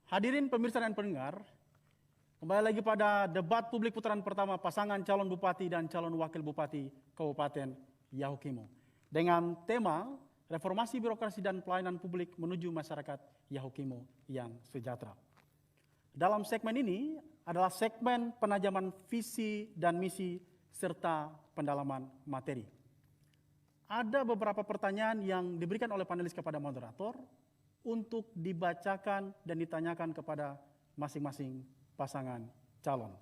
Hadirin pemirsa dan pendengar, kembali lagi pada debat publik putaran pertama pasangan calon bupati dan calon wakil bupati Kabupaten Yahukimo dengan tema Reformasi Birokrasi dan Pelayanan Publik menuju Masyarakat Yahukimo yang Sejahtera. Dalam segmen ini adalah segmen penajaman visi dan misi serta pendalaman materi. Ada beberapa pertanyaan yang diberikan oleh panelis kepada moderator untuk dibacakan dan ditanyakan kepada masing-masing pasangan calon.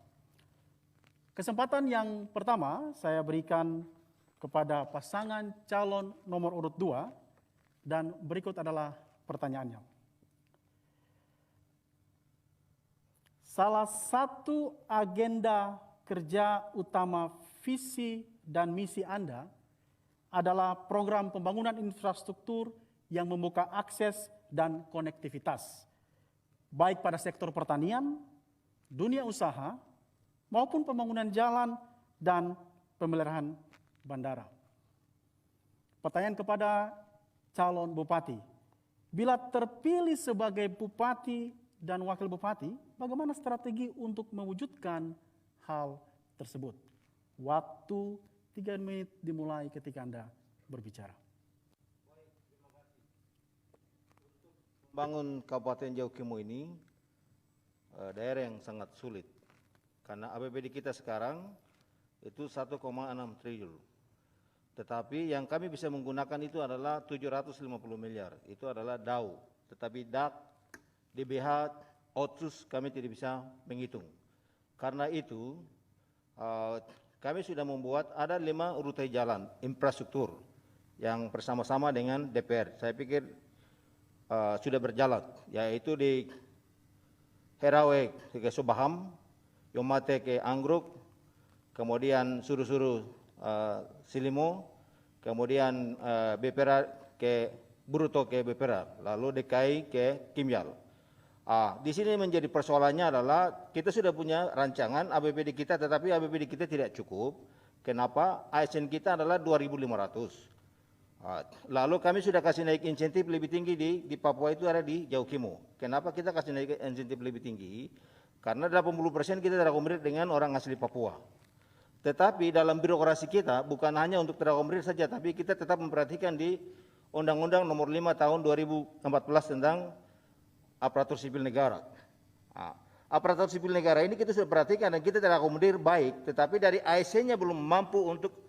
Kesempatan yang pertama saya berikan kepada pasangan calon nomor urut 2 dan berikut adalah pertanyaannya. Salah satu agenda kerja utama visi dan misi Anda adalah program pembangunan infrastruktur yang membuka akses dan konektivitas, baik pada sektor pertanian, dunia usaha, maupun pembangunan jalan dan pemeliharaan bandara. Pertanyaan kepada calon bupati, bila terpilih sebagai bupati dan wakil bupati, bagaimana strategi untuk mewujudkan hal tersebut? Waktu 3 menit dimulai ketika Anda berbicara. Bangun Kabupaten Yahukimo ini daerah yang sangat sulit karena APBD kita sekarang itu 1,6 triliun. Tetapi yang kami bisa menggunakan itu adalah 750 miliar. Itu adalah DAU. Tetapi DAK, DBH, OTSUS kami tidak bisa menghitung. Karena itu kami sudah membuat ada 5 rute jalan infrastruktur yang bersama-sama dengan DPR. Saya pikir sudah berjalan, yaitu di Herawe ke Subaham, Yomate ke Anggruk, kemudian Suru-Suru Silimo, kemudian Bepera ke Buruto ke Bepera, lalu DKI ke Kimyal. Di sini menjadi persoalannya adalah kita sudah punya rancangan APBD kita, tetapi APBD kita tidak cukup. Kenapa? ASN kita adalah 2.500. Lalu kami sudah kasih naik insentif lebih tinggi di Papua, itu ada di Yahukimo. Kenapa kita kasih naik insentif lebih tinggi? Karena 80% kita terakomodir dengan orang asli Papua. Tetapi dalam birokrasi kita bukan hanya untuk terakomodir saja, tapi kita tetap memperhatikan di Undang-Undang Nomor 5 Tahun 2014 tentang Aparatur Sipil Negara. Aparatur Sipil Negara ini kita sudah perhatikan dan kita terakomodir baik, tetapi dari ASN-nya belum mampu untuk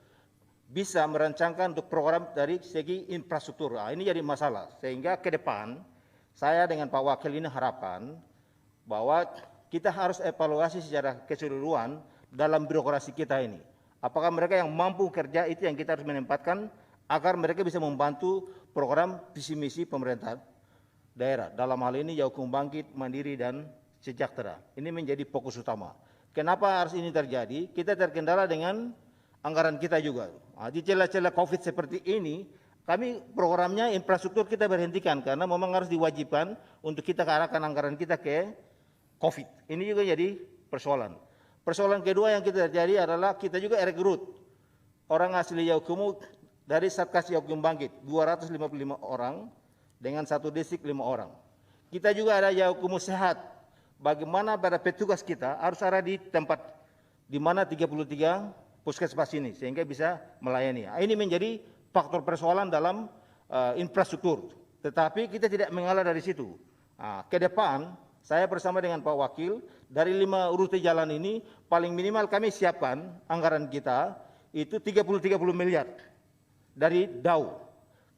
bisa merancangkan untuk program dari segi infrastruktur. Ini jadi masalah. Sehingga ke depan saya dengan Pak Wakil ini harapkan bahwa kita harus evaluasi secara keseluruhan dalam birokrasi kita ini. Apakah mereka yang mampu kerja, itu yang kita harus menempatkan agar mereka bisa membantu program visi misi pemerintah daerah. Dalam hal ini Yahukimo Bangkit, Mandiri dan Sejahtera. Ini menjadi fokus utama. Kenapa harus ini terjadi? Kita terkendala dengan anggaran kita juga. Di celah-celah COVID seperti ini, kami programnya infrastruktur kita berhentikan karena memang harus diwajibkan untuk kita arahkan anggaran kita ke COVID. Ini juga jadi persoalan. Persoalan kedua yang kita terjadi adalah kita juga rekrut orang asli Yahukimo dari Satgas Yahukimo Bangkit, 255 orang dengan satu distrik 5 orang. Kita juga ada Yahukimo Sehat. Bagaimana pada petugas kita harus ada di tempat di mana 33 puskesmas ini sehingga bisa melayani. Ini menjadi faktor persoalan dalam infrastruktur. Tetapi kita tidak mengalah dari situ. Ke depan saya bersama dengan Pak Wakil dari 5 rute jalan ini paling minimal kami siapkan anggaran kita itu 30 miliar dari DAU.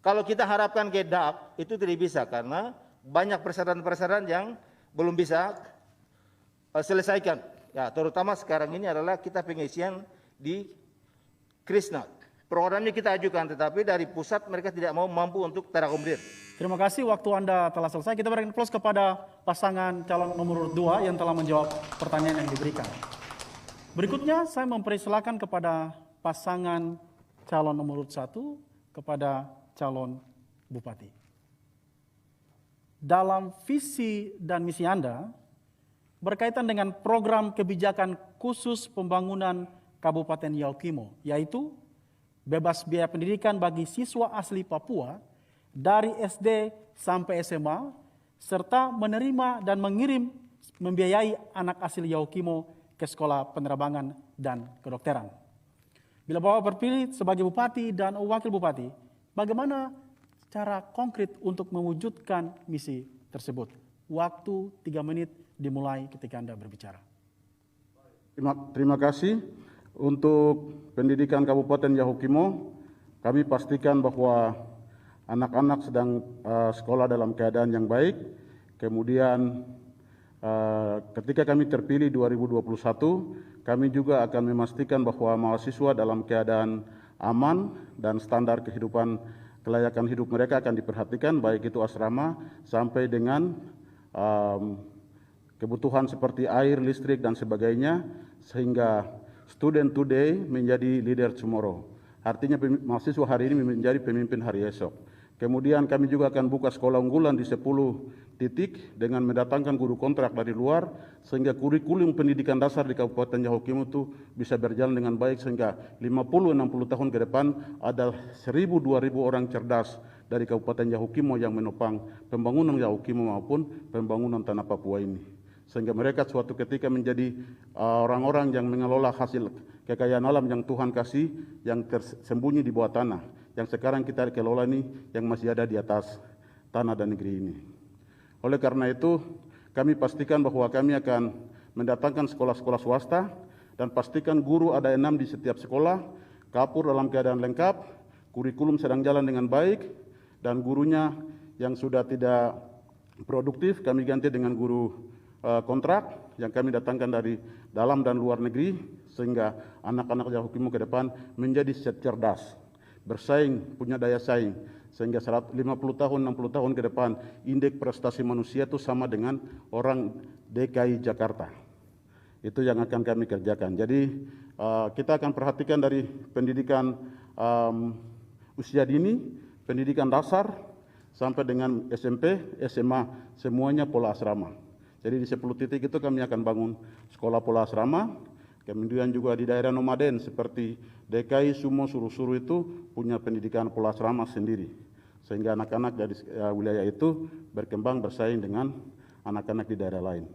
Kalau kita harapkan ke DAK itu tidak bisa karena banyak persyaratan-persyaratan yang belum bisa selesaikan. Ya, terutama sekarang ini adalah kita pengisian di Krishna. Programnya kita ajukan, tetapi dari pusat mereka tidak mau mampu untuk terakomodir. Terima kasih, waktu Anda telah selesai. Kita berikan close kepada pasangan calon nomor 2 yang telah menjawab pertanyaan yang diberikan. Berikutnya saya mempersilakan kepada pasangan calon nomor 1 kepada calon bupati. Dalam visi dan misi Anda berkaitan dengan program kebijakan khusus pembangunan Kabupaten Yahukimo, yaitu bebas biaya pendidikan bagi siswa asli Papua dari SD sampai SMA serta menerima dan mengirim membiayai anak asli Yahukimo ke sekolah penerbangan dan kedokteran. Bila Bapak terpilih sebagai bupati dan wakil bupati, bagaimana cara konkret untuk mewujudkan misi tersebut? Waktu 3 menit dimulai ketika Anda berbicara. Terima kasih. Untuk pendidikan Kabupaten Yahukimo, kami pastikan bahwa anak-anak sedang sekolah dalam keadaan yang baik. Kemudian ketika kami terpilih 2021, kami juga akan memastikan bahwa mahasiswa dalam keadaan aman dan standar kehidupan kelayakan hidup mereka akan diperhatikan, baik itu asrama sampai dengan kebutuhan seperti air, listrik, dan sebagainya, sehingga student today menjadi leader tomorrow. Artinya mahasiswa hari ini menjadi pemimpin hari esok. Kemudian kami juga akan buka sekolah unggulan di 10 titik dengan mendatangkan guru kontrak dari luar, sehingga kurikulum pendidikan dasar di Kabupaten Yahukimo itu bisa berjalan dengan baik, sehingga 50-60 tahun ke depan ada 1.000-2.000 orang cerdas dari Kabupaten Yahukimo yang menopang pembangunan Yahukimo maupun pembangunan tanah Papua ini. Sehingga mereka suatu ketika menjadi orang-orang yang mengelola hasil kekayaan alam yang Tuhan kasih, yang tersembunyi di bawah tanah, yang sekarang kita kelola ini, yang masih ada di atas tanah dan negeri ini. Oleh karena itu, kami pastikan bahwa kami akan mendatangkan sekolah-sekolah swasta, dan pastikan guru ada 6 di setiap sekolah, kapur dalam keadaan lengkap, kurikulum sedang jalan dengan baik, dan gurunya yang sudah tidak produktif kami ganti dengan guru kontrak yang kami datangkan dari dalam dan luar negeri, sehingga anak-anak Yahukimo ke depan menjadi cerdas, bersaing, punya daya saing, sehingga 50 tahun, 60 tahun ke depan indeks prestasi manusia itu sama dengan orang DKI Jakarta. Itu yang akan kami kerjakan. Jadi kita akan perhatikan dari pendidikan usia dini, pendidikan dasar, sampai dengan SMP, SMA, semuanya pola asrama. Jadi di 10 titik itu kami akan bangun sekolah pola asrama. Kemudian juga di daerah nomaden seperti DKI, Sumo, Suru-Suru itu punya pendidikan pola asrama sendiri. Sehingga anak-anak dari wilayah itu berkembang bersaing dengan anak-anak di daerah lain.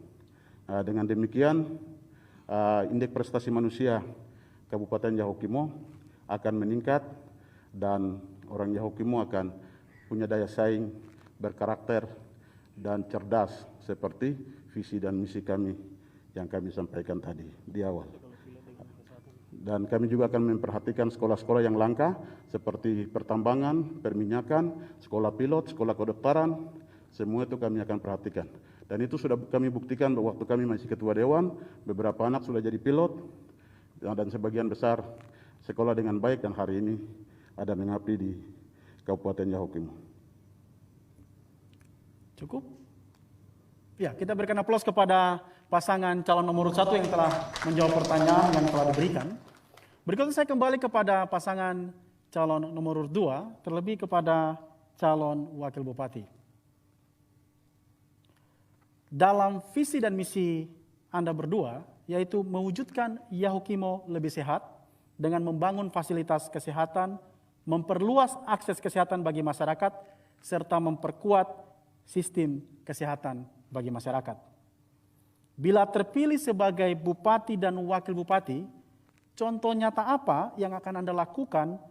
Dengan demikian, indeks prestasi manusia Kabupaten Yahukimo akan meningkat, dan orang Yahukimo akan punya daya saing, berkarakter, dan cerdas seperti visi dan misi kami yang kami sampaikan tadi di awal. Dan kami juga akan memperhatikan sekolah-sekolah yang langka seperti pertambangan, perminyakan, sekolah pilot, sekolah kedokteran, semua itu kami akan perhatikan. Dan itu sudah kami buktikan bahwa waktu kami masih ketua dewan, beberapa anak sudah jadi pilot, dan sebagian besar sekolah dengan baik, dan hari ini ada mengabdi di Kabupaten Yahukimo. Cukup? Ya, kita berikan aplaus kepada pasangan calon nomor 1 yang telah menjawab pertanyaan yang telah diberikan. Berikutnya saya kembali kepada pasangan calon nomor 2, terlebih kepada calon wakil bupati. Dalam visi dan misi Anda berdua, yaitu mewujudkan Yahukimo lebih sehat dengan membangun fasilitas kesehatan, memperluas akses kesehatan bagi masyarakat, serta memperkuat sistem kesehatan bagi masyarakat. Bila terpilih sebagai bupati dan wakil bupati, contoh nyata apa yang akan Anda lakukan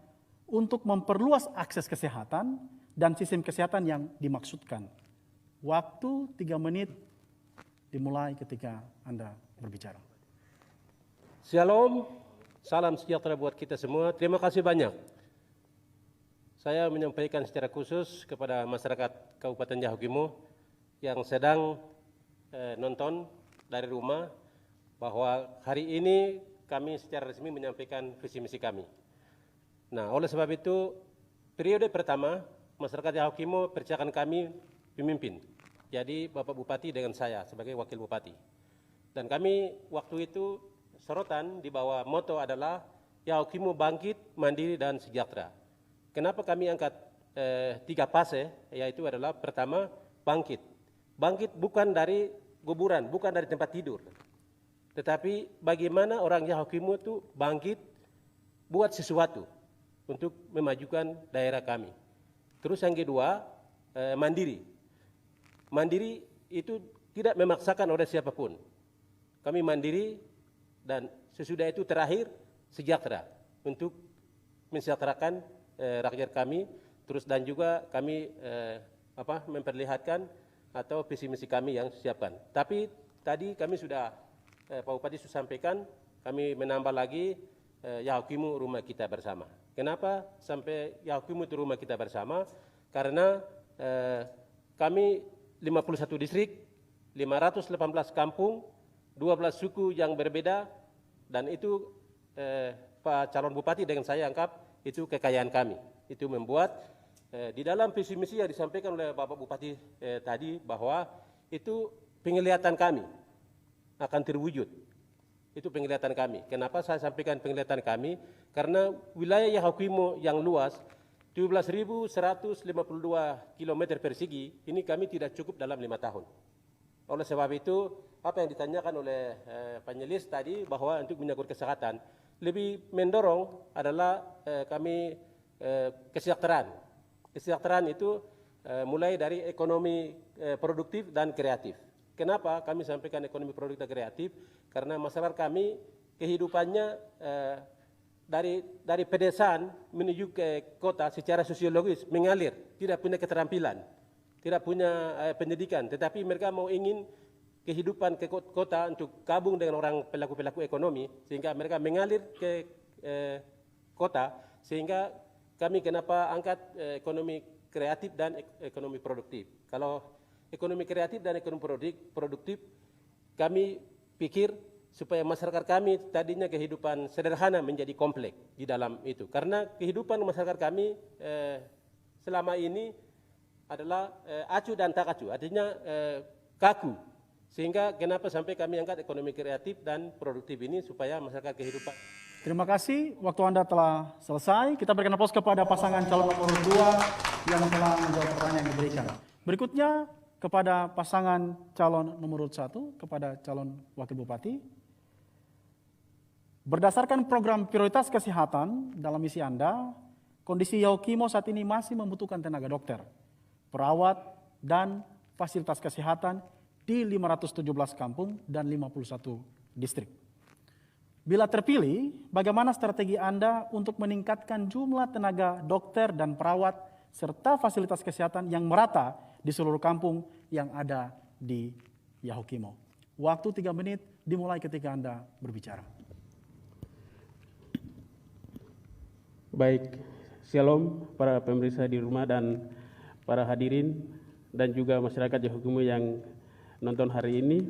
untuk memperluas akses kesehatan dan sistem kesehatan yang dimaksudkan? Waktu 3 menit dimulai ketika Anda berbicara. Shalom, salam sejahtera buat kita semua. Terima kasih banyak. Saya menyampaikan secara khusus kepada masyarakat Kabupaten Yahukimo yang sedang nonton dari rumah, bahwa hari ini kami secara resmi menyampaikan visi misi kami. Nah, oleh sebab itu, periode pertama masyarakat Yahukimo percayakan kami pemimpin. Jadi Bapak Bupati dengan saya sebagai wakil bupati. Dan kami waktu itu sorotan di bawah moto adalah Yahukimo bangkit, mandiri, dan sejahtera. Kenapa kami angkat 3 fase, yaitu adalah pertama bangkit. Bangkit bukan dari kuburan, bukan dari tempat tidur. Tetapi bagaimana orang Yahukimo itu bangkit buat sesuatu untuk memajukan daerah kami. Terus yang kedua, mandiri. mandiri itu tidak memaksakan oleh siapapun. Kami mandiri dan sesudah itu terakhir sejahtera untuk mensejahterakan rakyat kami, terus dan juga kami memperlihatkan atau visi misi kami yang siapkan. Tapi tadi kami sudah Pak Bupati sudah sampaikan, kami menambah lagi Yahokimu rumah kita bersama. Kenapa sampai Yahokimu itu rumah kita bersama? Karena kami 51 distrik, 518 kampung, 12 suku yang berbeda, dan itu Pak calon bupati dengan saya anggap itu kekayaan kami. Itu membuat di dalam visi misi yang disampaikan oleh Bapak Bupati tadi bahwa itu penglihatan kami akan terwujud. Itu penglihatan kami. Kenapa saya sampaikan penglihatan kami? Karena wilayah Yahokimu yang luas 17.152 km persegi ini kami tidak cukup dalam 5 tahun. Oleh sebab itu, apa yang ditanyakan oleh panelis tadi bahwa untuk menyangkut kesehatan, lebih mendorong adalah kami kesejahteraan. Kesejahteraan itu mulai dari ekonomi produktif dan kreatif. Kenapa kami sampaikan ekonomi produktif dan kreatif? Karena masyarakat kami kehidupannya dari pedesaan menuju ke kota secara sosiologis mengalir, tidak punya keterampilan, tidak punya pendidikan, tetapi mereka mau ingin kehidupan ke kota untuk gabung dengan orang pelaku-pelaku ekonomi, sehingga mereka mengalir ke kota, sehingga kami kenapa angkat ekonomi kreatif dan ekonomi produktif. Kalau ekonomi kreatif dan ekonomi produktif, kami pikir supaya masyarakat kami tadinya kehidupan sederhana menjadi kompleks di dalam itu. Karena kehidupan masyarakat kami selama ini adalah acuh dan tak acuh, artinya kaku. Sehingga kenapa sampai kami angkat ekonomi kreatif dan produktif ini supaya masyarakat kehidupan. Terima kasih, waktu Anda telah selesai. Kita berikan aplaus kepada pasangan calon nomor 2 yang telah menjawab pertanyaan yang diberikan. Berikutnya kepada pasangan calon nomor 1, kepada calon wakil bupati. Berdasarkan program prioritas kesehatan dalam misi Anda, kondisi Yahukimo saat ini masih membutuhkan tenaga dokter, perawat, dan fasilitas kesehatan di 517 kampung dan 51 distrik. Bila terpilih, bagaimana strategi Anda untuk meningkatkan jumlah tenaga dokter dan perawat serta fasilitas kesehatan yang merata di seluruh kampung yang ada di Yahukimo? Waktu 3 menit dimulai ketika Anda berbicara. Baik, shalom para pemirsa di rumah dan para hadirin dan juga masyarakat Yahukimo yang nonton hari ini.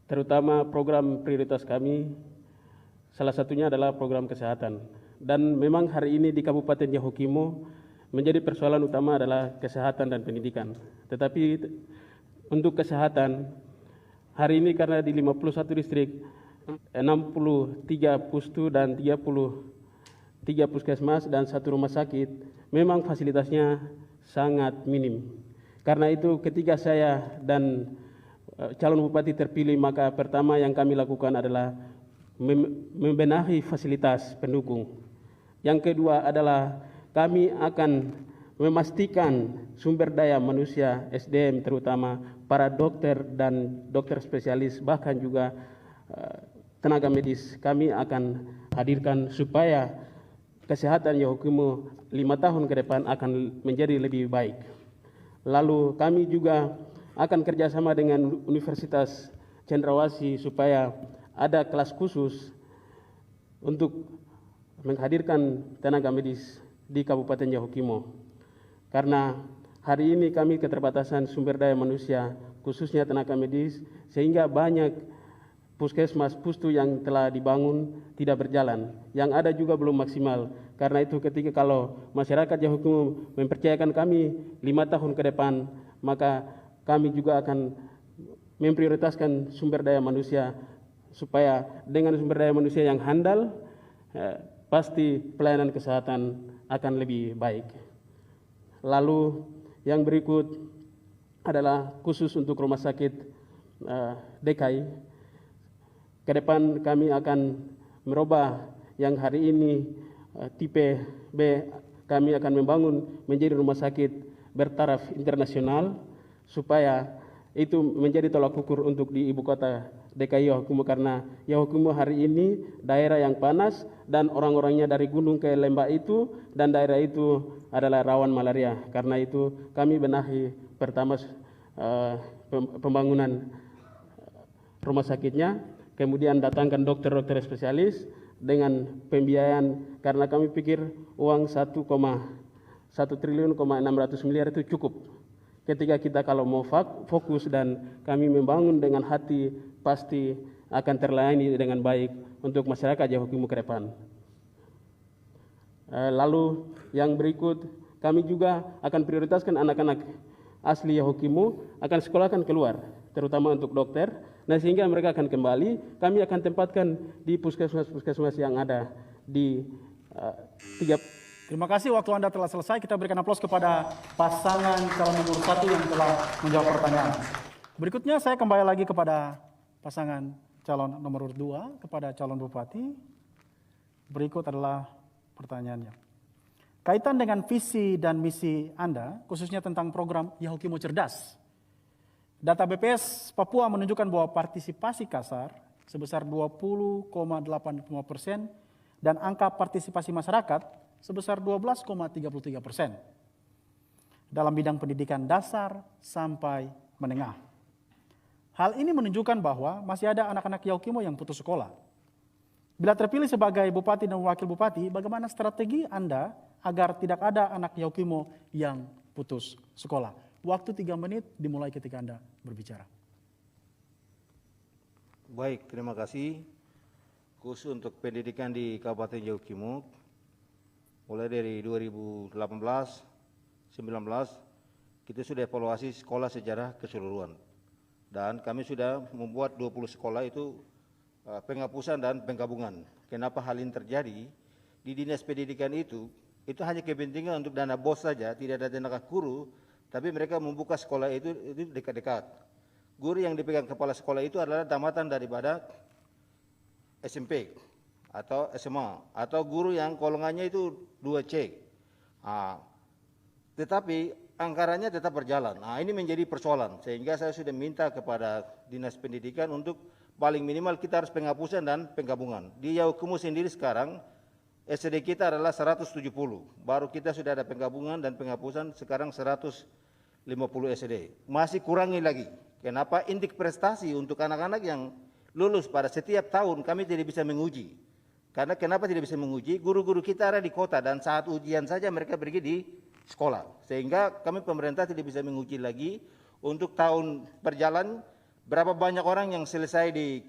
Terutama program prioritas kami, salah satunya adalah program kesehatan. Dan memang hari ini di Kabupaten Yahukimo menjadi persoalan utama adalah kesehatan dan pendidikan. Tetapi untuk kesehatan, hari ini karena di 51 distrik, 63 pustu dan 33 puskesmas dan 1 rumah sakit, memang fasilitasnya sangat minim. Karena itu ketika saya dan calon bupati terpilih, maka pertama yang kami lakukan adalah membenahi fasilitas pendukung. Yang kedua adalah kami akan memastikan sumber daya manusia SDM, terutama para dokter dan dokter spesialis, bahkan juga tenaga medis kami akan hadirkan supaya kesehatan Yahukimo 5 tahun ke depan akan menjadi lebih baik. Lalu kami juga akan kerjasama dengan Universitas Cendrawasih supaya ada kelas khusus untuk menghadirkan tenaga medis di Kabupaten Yahukimo. Karena hari ini kami keterbatasan sumber daya manusia, khususnya tenaga medis, sehingga banyak puskesmas pustu yang telah dibangun tidak berjalan, yang ada juga belum maksimal. Karena itu ketika kalau masyarakat Yahukimo mempercayakan kami 5 tahun ke depan, maka kami juga akan memprioritaskan sumber daya manusia supaya dengan sumber daya manusia yang handal, pasti pelayanan kesehatan akan lebih baik. Lalu yang berikut adalah khusus untuk rumah sakit DKI. Ke depan kami akan merubah yang hari ini tipe B, kami akan membangun menjadi rumah sakit bertaraf internasional supaya itu menjadi tolak ukur untuk di ibu kota DKI Yahukumo, karena Yahukumo hari ini daerah yang panas dan orang-orangnya dari gunung ke lembah itu, dan daerah itu adalah rawan malaria. Karena itu kami benahi pertama pembangunan rumah sakitnya, kemudian datangkan dokter-dokter spesialis dengan pembiayaan, karena kami pikir uang 1,6 triliun itu cukup. Ketika kita kalau mau fokus dan kami membangun dengan hati, pasti akan terlayani dengan baik untuk masyarakat Yahukumo ke depan. Lalu yang berikut, kami juga akan prioritaskan anak-anak asli Yahukumo akan sekolahkan keluar, terutama untuk dokter. Nah, sehingga mereka akan kembali, kami akan tempatkan di puskesmas-puskesmas yang ada di Terima kasih, waktu Anda telah selesai. Kita berikan aplaus kepada pasangan calon nomor 1 yang telah menjawab pertanyaan. Berikutnya saya kembali lagi kepada pasangan calon nomor 2, kepada calon bupati. Berikut adalah pertanyaannya. Kaitan dengan visi dan misi Anda, khususnya tentang program Yahukumo Cerdas. Data BPS Papua menunjukkan bahwa partisipasi kasar sebesar 20,85% dan angka partisipasi masyarakat sebesar 12,33% dalam bidang pendidikan dasar sampai menengah. Hal ini menunjukkan bahwa masih ada anak-anak Yahukumo yang putus sekolah. Bila terpilih sebagai bupati dan wakil bupati, bagaimana strategi Anda agar tidak ada anak Yahukumo yang putus sekolah? Waktu 3 menit dimulai ketika Anda berbicara. Baik, terima kasih. Khusus untuk pendidikan di Kabupaten Yahukumo, mulai dari 2018, 19, kita sudah evaluasi sekolah secara keseluruhan. Dan kami sudah membuat 20 sekolah itu penghapusan dan penggabungan. Kenapa hal ini terjadi? Di dinas pendidikan itu hanya kepentingan untuk dana bos saja, tidak ada tenaga guru, tapi mereka membuka sekolah itu dekat-dekat. Guru yang dipegang kepala sekolah itu adalah tamatan daripada SMP atau SMA, atau guru yang golongannya itu 2C. Tetapi anggarannya tetap berjalan. Ini menjadi persoalan, sehingga saya sudah minta kepada Dinas Pendidikan untuk paling minimal kita harus penghapusan dan penggabungan. Di Yahukumo sendiri sekarang SD kita adalah 170, baru kita sudah ada penggabungan dan penghapusan sekarang 150 SD. Masih kurangi lagi. Kenapa? Indeks prestasi untuk anak-anak yang lulus pada setiap tahun kami tidak bisa menguji. Karena kenapa tidak bisa menguji? Guru-guru kita ada di kota dan saat ujian saja mereka pergi di sekolah. Sehingga kami pemerintah tidak bisa menguji lagi untuk tahun berjalan berapa banyak orang yang selesai di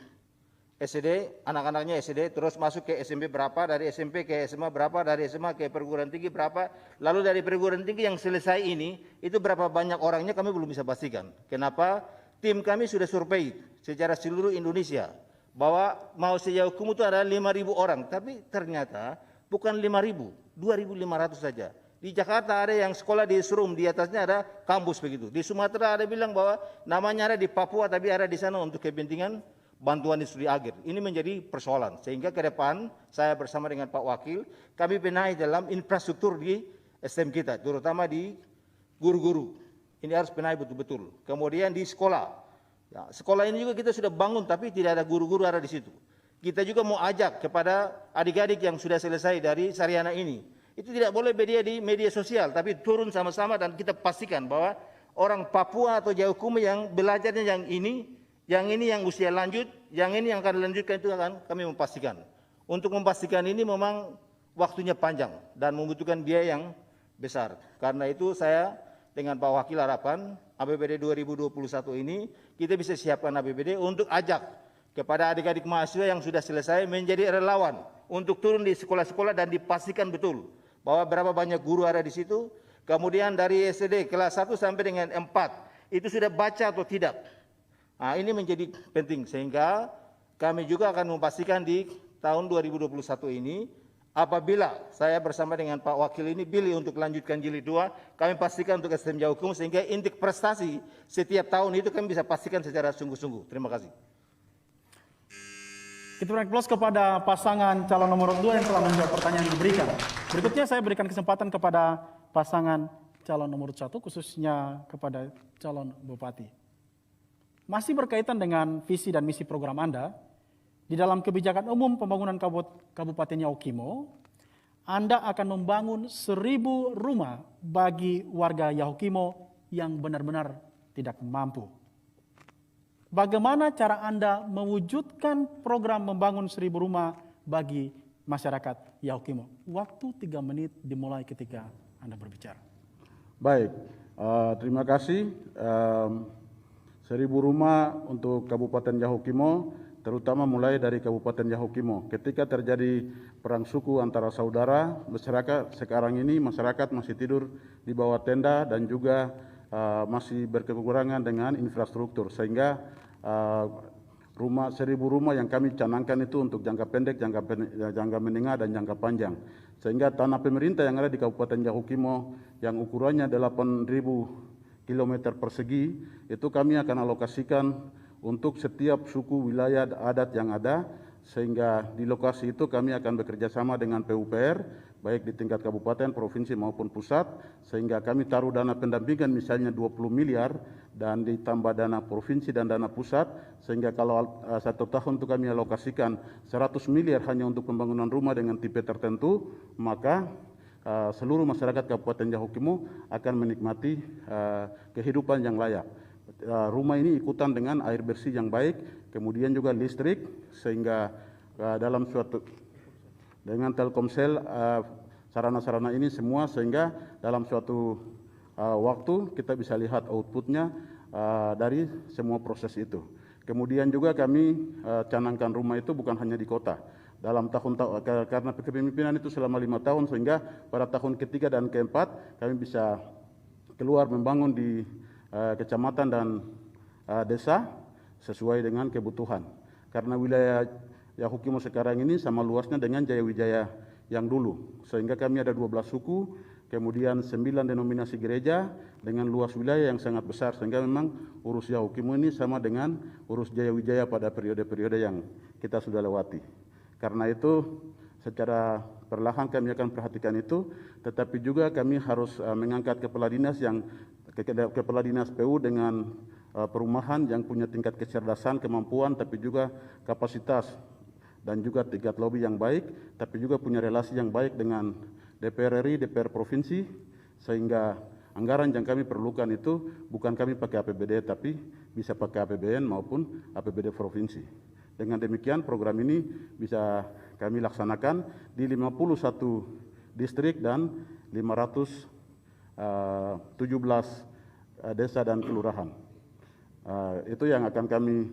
SD, anak-anaknya SD, terus masuk ke SMP berapa, dari SMP ke SMA berapa, dari SMA ke perguruan tinggi berapa, lalu dari perguruan tinggi yang selesai ini, itu berapa banyak orangnya kami belum bisa pastikan. Kenapa? Tim kami sudah survei secara seluruh Indonesia, bahwa mau se-Yahukumo itu ada 5.000 orang, tapi ternyata bukan 5.000, 2.500 saja. Di Jakarta ada yang sekolah di Serum, di atasnya ada kampus begitu. Di Sumatera ada bilang bahwa namanya ada di Papua, tapi ada di sana untuk kepentingan bantuan studi akhir. Ini menjadi persoalan, sehingga ke depan saya bersama dengan Pak Wakil, kami benahi dalam infrastruktur di STM kita, terutama di guru-guru. Ini harus benahi betul-betul. Kemudian di sekolah. Ya, sekolah ini juga kita sudah bangun, tapi tidak ada guru-guru ada di situ. Kita juga mau ajak kepada adik-adik yang sudah selesai dari Sariana ini. Itu tidak boleh media di media sosial, tapi turun sama-sama dan kita pastikan bahwa orang Papua atau Yahukumo yang belajarnya yang ini yang usia lanjut, yang ini yang akan dilanjutkan itu akan kami memastikan. Untuk memastikan ini memang waktunya panjang dan membutuhkan biaya yang besar. Karena itu saya dengan Pak Wakil harapan APBD 2021 ini kita bisa siapkan APBD untuk ajak kepada adik-adik mahasiswa yang sudah selesai menjadi relawan untuk turun di sekolah-sekolah dan dipastikan betul bahwa berapa banyak guru ada di situ. Kemudian dari SD kelas 1 sampai dengan 4 itu sudah baca atau tidak. Ini menjadi penting, sehingga kami juga akan memastikan di tahun 2021 ini apabila saya bersama dengan Pak Wakil ini pilih untuk lanjutkan jilid 2, kami pastikan untuk STM Yahukumo sehingga indeks prestasi setiap tahun itu kami bisa pastikan secara sungguh-sungguh. Terima kasih. Kita berikan aplaus kepada pasangan calon nomor 2 yang telah menjawab pertanyaan yang diberikan. Berikutnya saya berikan kesempatan kepada pasangan calon nomor 1, khususnya kepada calon bupati. Masih berkaitan dengan visi dan misi program Anda, di dalam kebijakan umum pembangunan Kabupaten Yahukimo, Anda akan membangun 1.000 rumah bagi warga Yahukimo yang benar-benar tidak mampu. Bagaimana cara Anda mewujudkan program membangun 1.000 rumah bagi masyarakat Yahukimo? Waktu 3 menit dimulai ketika Anda berbicara. Baik, terima kasih. 1.000 rumah untuk Kabupaten Yahukimo, terutama mulai dari Kabupaten Yahukimo. Ketika terjadi perang suku antara saudara, masyarakat sekarang ini masyarakat masih tidur di bawah tenda dan juga masih berkekurangan dengan infrastruktur, sehingga 1.000 rumah yang kami canangkan itu untuk jangka pendek, jangka menengah, dan jangka panjang. Sehingga tanah pemerintah yang ada di Kabupaten Yahukimo yang ukurannya 8.000 km persegi, itu kami akan alokasikan untuk setiap suku wilayah adat yang ada, sehingga di lokasi itu kami akan bekerja sama dengan PUPR, baik di tingkat kabupaten, provinsi maupun pusat, sehingga kami taruh dana pendampingan misalnya 20 miliar, dan ditambah dana provinsi dan dana pusat, sehingga kalau 1 tahun itu kami alokasikan 100 miliar hanya untuk pembangunan rumah dengan tipe tertentu, maka seluruh masyarakat Kabupaten Yahukimo akan menikmati kehidupan yang layak. Rumah ini ikutan dengan air bersih yang baik, kemudian juga listrik, sehingga dalam suatu dengan Telkomsel sarana-sarana ini semua, sehingga dalam suatu waktu kita bisa lihat outputnya dari semua proses itu. Kemudian juga kami canangkan rumah itu bukan hanya di kota. Dalam tahun karena kepemimpinan itu selama 5 tahun, sehingga pada tahun ketiga dan keempat kami bisa keluar membangun di kecamatan dan desa sesuai dengan kebutuhan. Karena wilayah Yahukimo sekarang ini sama luasnya dengan Jayawijaya yang dulu, sehingga kami ada 12 suku, kemudian 9 denominasi gereja dengan luas wilayah yang sangat besar, sehingga memang urus Yahukimo ini sama dengan urus Jayawijaya pada periode-periode yang kita sudah lewati. Karena itu secara perlahan kami akan perhatikan itu, tetapi juga kami harus mengangkat kepala dinas PU dengan perumahan yang punya tingkat kecerdasan, kemampuan, tapi juga kapasitas dan juga tingkat lobby yang baik, tapi juga punya relasi yang baik dengan DPR RI, DPR Provinsi, sehingga anggaran yang kami perlukan itu bukan kami pakai APBD, tapi bisa pakai APBN maupun APBD Provinsi. Dengan demikian program ini bisa kami laksanakan di 51 distrik dan 517 desa dan kelurahan. Itu yang akan kami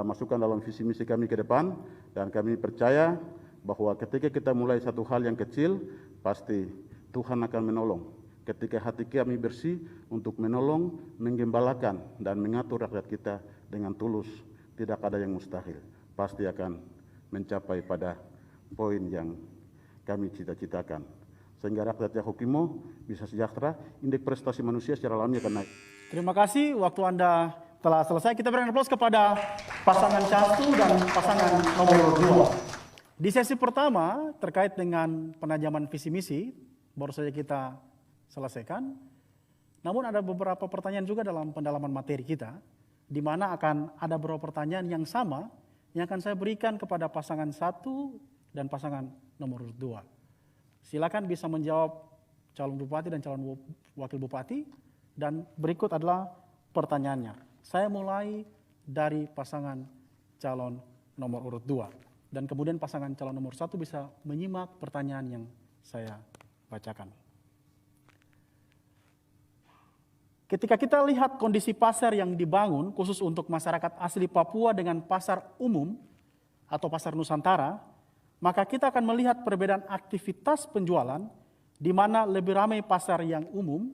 masukkan dalam visi misi kami ke depan, dan kami percaya bahwa ketika kita mulai satu hal yang kecil, pasti Tuhan akan menolong. Ketika hati kami bersih untuk menolong, menggembalakan, dan mengatur rakyat kita dengan tulus, tidak ada yang mustahil. Pasti akan mencapai pada poin yang kami cita-citakan. Sehingga rakyat Yahukimo bisa sejahtera, indeks prestasi manusia secara alami akan naik. Terima kasih, waktu Anda telah selesai. Kita berikan aplaus kepada pasangan 1 dan pasangan nomor 2. Di sesi pertama terkait dengan penajaman visi misi baru saja kita selesaikan. Namun ada beberapa pertanyaan juga dalam pendalaman materi kita, di mana akan ada beberapa pertanyaan yang sama yang akan saya berikan kepada pasangan 1 dan pasangan nomor 2. Silakan bisa menjawab calon bupati dan calon wakil bupati, dan berikut adalah pertanyaannya. Saya mulai dari pasangan calon nomor urut 2, dan kemudian pasangan calon nomor 1 bisa menyimak pertanyaan yang saya bacakan. Ketika kita lihat kondisi pasar yang dibangun khusus untuk masyarakat asli Papua dengan pasar umum atau pasar Nusantara, maka kita akan melihat perbedaan aktivitas penjualan, di mana lebih ramai pasar yang umum.